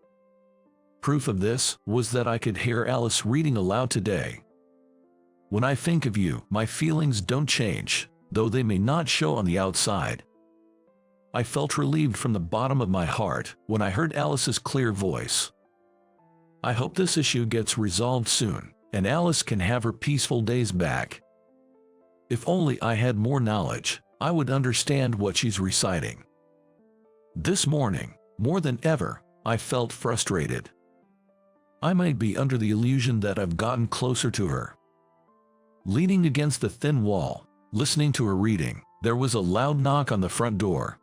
Proof of this was that I could hear Alice reading aloud today. "When I think of you, my feelings don't change, though they may not show on the outside." I felt relieved from the bottom of my heart when I heard Alice's clear voice. I hope this issue gets resolved soon, and Alice can have her peaceful days back. If only I had more knowledge, I would understand what she's reciting. This morning, more than ever, I felt frustrated. I might be under the illusion that I've gotten closer to her. Leaning against the thin wall, listening to her reading, there was a loud knock on the front door.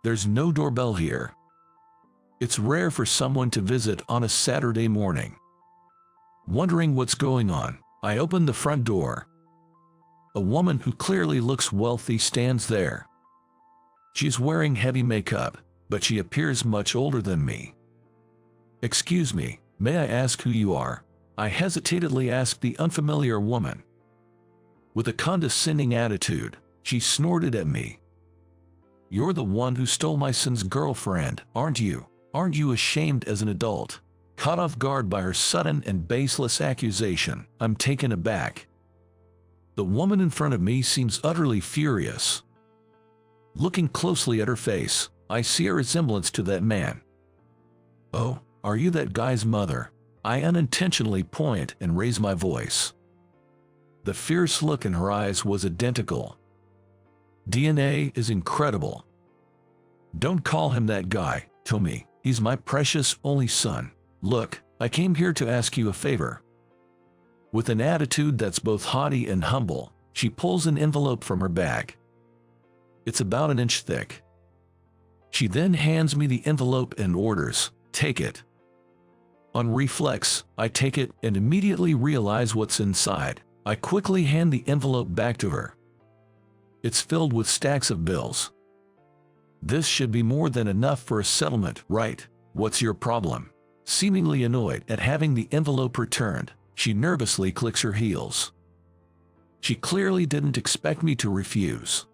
There's no doorbell here. It's rare for someone to visit on a Saturday morning. Wondering what's going on, I opened the front door. A woman who clearly looks wealthy stands there. She's wearing heavy makeup, but she appears much older than me. "Excuse me, may I ask who you are?" I hesitantly asked the unfamiliar woman. With a condescending attitude, she snorted at me. "You're the one who stole my son's girlfriend, aren't you? Aren't you ashamed as an adult?" Caught off guard by her sudden and baseless accusation, I'm taken aback. The woman in front of me seems utterly furious. Looking closely at her face, I see a resemblance to that man. "Oh, are you that guy's mother?" I unintentionally point and raise my voice. The fierce look in her eyes was identical. DNA is incredible. "Don't call him that guy, Tommy. He's my precious only son. Look, I came here to ask you a favor." With an attitude that's both haughty and humble, she pulls an envelope from her bag. It's about an inch thick. She then hands me the envelope and orders, "Take it." On reflex, I take it and immediately realize what's inside. I quickly hand the envelope back to her. It's filled with stacks of bills. "This should be more than enough for a settlement, right? What's your problem?" Seemingly annoyed at having the envelope returned, she nervously clicks her heels. She clearly didn't expect me to refuse.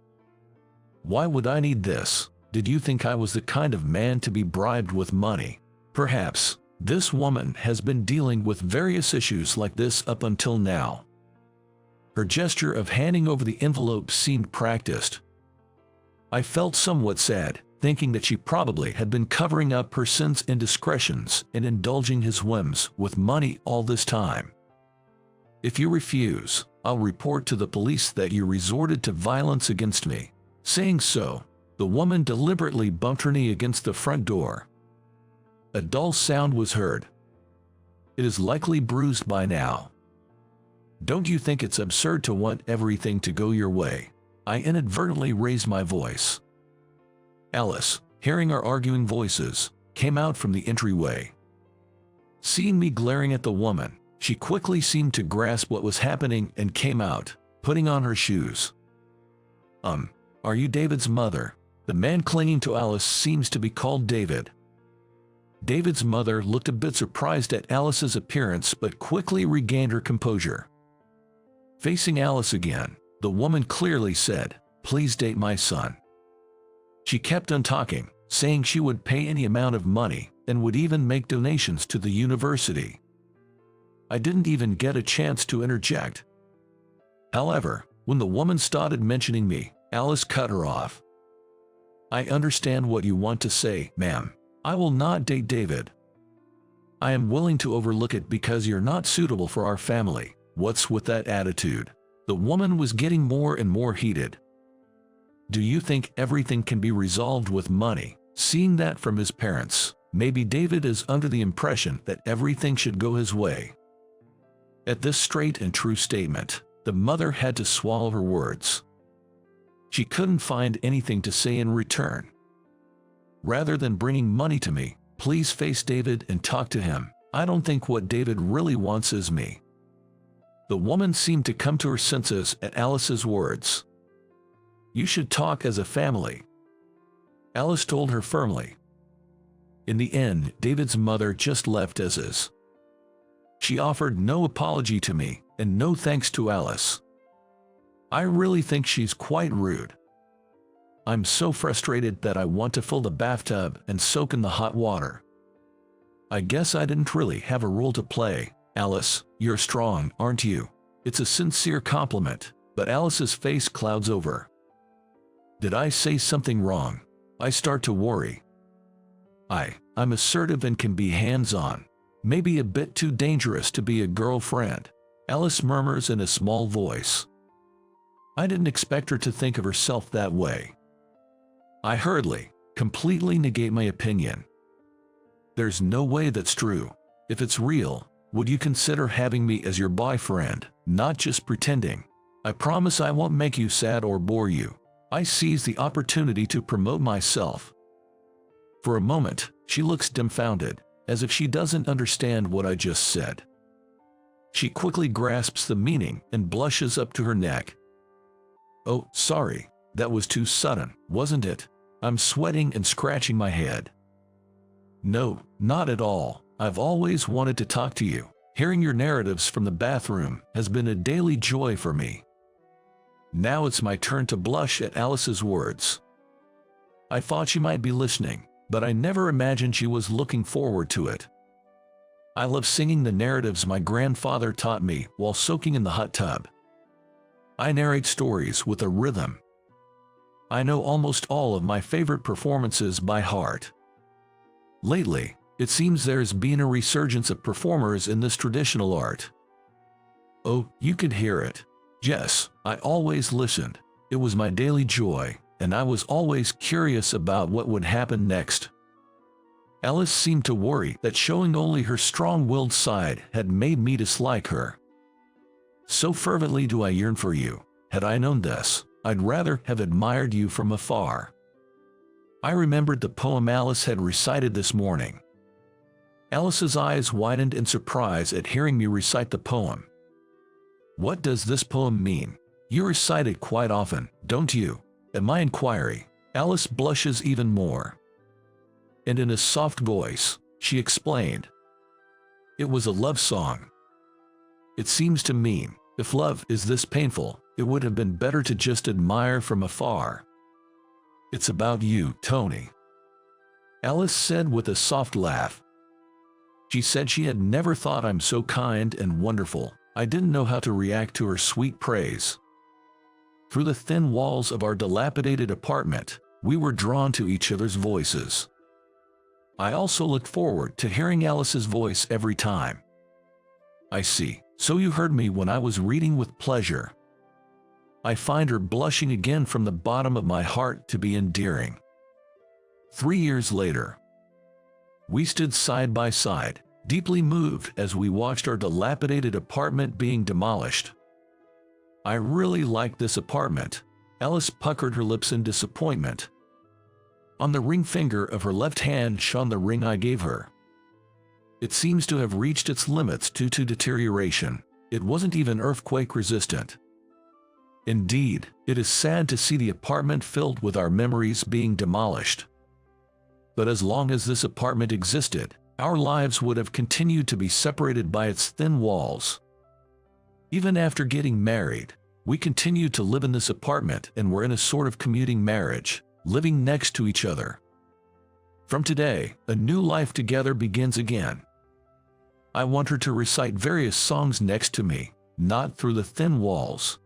"Why would I need this? Did you think I was the kind of man to be bribed with money?" Perhaps this woman has been dealing with various issues like this up until now. Her gesture of handing over the envelope seemed practiced. I felt somewhat sad, thinking that she probably had been covering up her son's indiscretions and indulging his whims with money all this time. "If you refuse, I'll report to the police that you resorted to violence against me." Saying so, the woman deliberately bumped her knee against the front door. A dull sound was heard. It is likely bruised by now. "Don't you think it's absurd to want everything to go your way?" I inadvertently raised my voice. Alice, hearing our arguing voices, came out from the entryway. Seeing me glaring at the woman, she quickly seemed to grasp what was happening and came out, putting on her shoes. Are you David's mother?" The man clinging to Alice seems to be called David. David's mother looked a bit surprised at Alice's appearance but quickly regained her composure. Facing Alice again, the woman clearly said, "Please date my son." She kept on talking, saying she would pay any amount of money and would even make donations to the university. I didn't even get a chance to interject. However, when the woman started mentioning me, Alice cut her off. "I understand what you want to say, ma'am. I will not date David. I am willing to overlook it because you're not suitable for our family. What's with that attitude?" The woman was getting more and more heated. "Do you think everything can be resolved with money? Seeing that from his parents, maybe David is under the impression that everything should go his way." At this straight and true statement, the mother had to swallow her words. She couldn't find anything to say in return. "Rather than bringing money to me, please face David and talk to him. I don't think what David really wants is me." The woman seemed to come to her senses at Alice's words. "You should talk as a family," Alice told her firmly. In the end, David's mother just left as is. She offered no apology to me and no thanks to Alice. I really think she's quite rude. I'm so frustrated that I want to fill the bathtub and soak in the hot water. I guess I didn't really have a role to play. "Alice, you're strong, aren't you?" It's a sincere compliment, but Alice's face clouds over. Did I say something wrong? I start to worry. I'm assertive and can be hands-on. Maybe a bit too dangerous to be a girlfriend, Alice murmurs in a small voice. I didn't expect her to think of herself that way. I hurriedly, completely negate my opinion. There's no way that's true. If it's real, would you consider having me as your boyfriend, not just pretending? I promise I won't make you sad or bore you. I seize the opportunity to promote myself. For a moment, she looks dumbfounded, as if she doesn't understand what I just said. She quickly grasps the meaning and blushes up to her neck. "Oh, sorry, that was too sudden, wasn't it?" I'm sweating and scratching my head. "No, not at all. I've always wanted to talk to you. Hearing your narratives from the bathroom has been a daily joy for me." Now it's my turn to blush at Alice's words. I thought she might be listening, but I never imagined she was looking forward to it. I love singing the narratives my grandfather taught me while soaking in the hot tub. I narrate stories with a rhythm. I know almost all of my favorite performances by heart. Lately, it seems there's been a resurgence of performers in this traditional art. Oh, you could hear it. Yes, I always listened. It was my daily joy, and I was always curious about what would happen next. Alice seemed to worry that showing only her strong-willed side had made me dislike her. "So fervently do I yearn for you. Had I known this, I'd rather have admired you from afar." I remembered the poem Alice had recited this morning. Alice's eyes widened in surprise at hearing me recite the poem. "What does this poem mean? You recite it quite often, don't you?" At my inquiry, Alice blushes even more. And in a soft voice, she explained. It was a love song. It seems to mean, if love is this painful, it would have been better to just admire from afar. It's about you, Tony. Alice said with a soft laugh. She said she had never thought I'm so kind and wonderful. I didn't know how to react to her sweet praise. Through the thin walls of our dilapidated apartment, we were drawn to each other's voices. I also looked forward to hearing Alice's voice every time. I see, so you heard me when I was reading with pleasure. I find her blushing again from the bottom of my heart to be endearing. 3 years later, we stood side by side, deeply moved as we watched our dilapidated apartment being demolished. I really like this apartment. Alice puckered her lips in disappointment. On the ring finger of her left hand shone the ring I gave her. It seems to have reached its limits due to deterioration. It wasn't even earthquake resistant. Indeed, it is sad to see the apartment filled with our memories being demolished. But as long as this apartment existed, our lives would have continued to be separated by its thin walls. Even after getting married, we continued to live in this apartment and were in a sort of commuting marriage, living next to each other. From today, a new life together begins again. I want her to recite various songs next to me, not through the thin walls.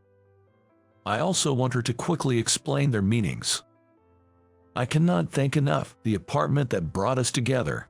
I also want her to quickly explain their meanings. I cannot thank enough the apartment that brought us together.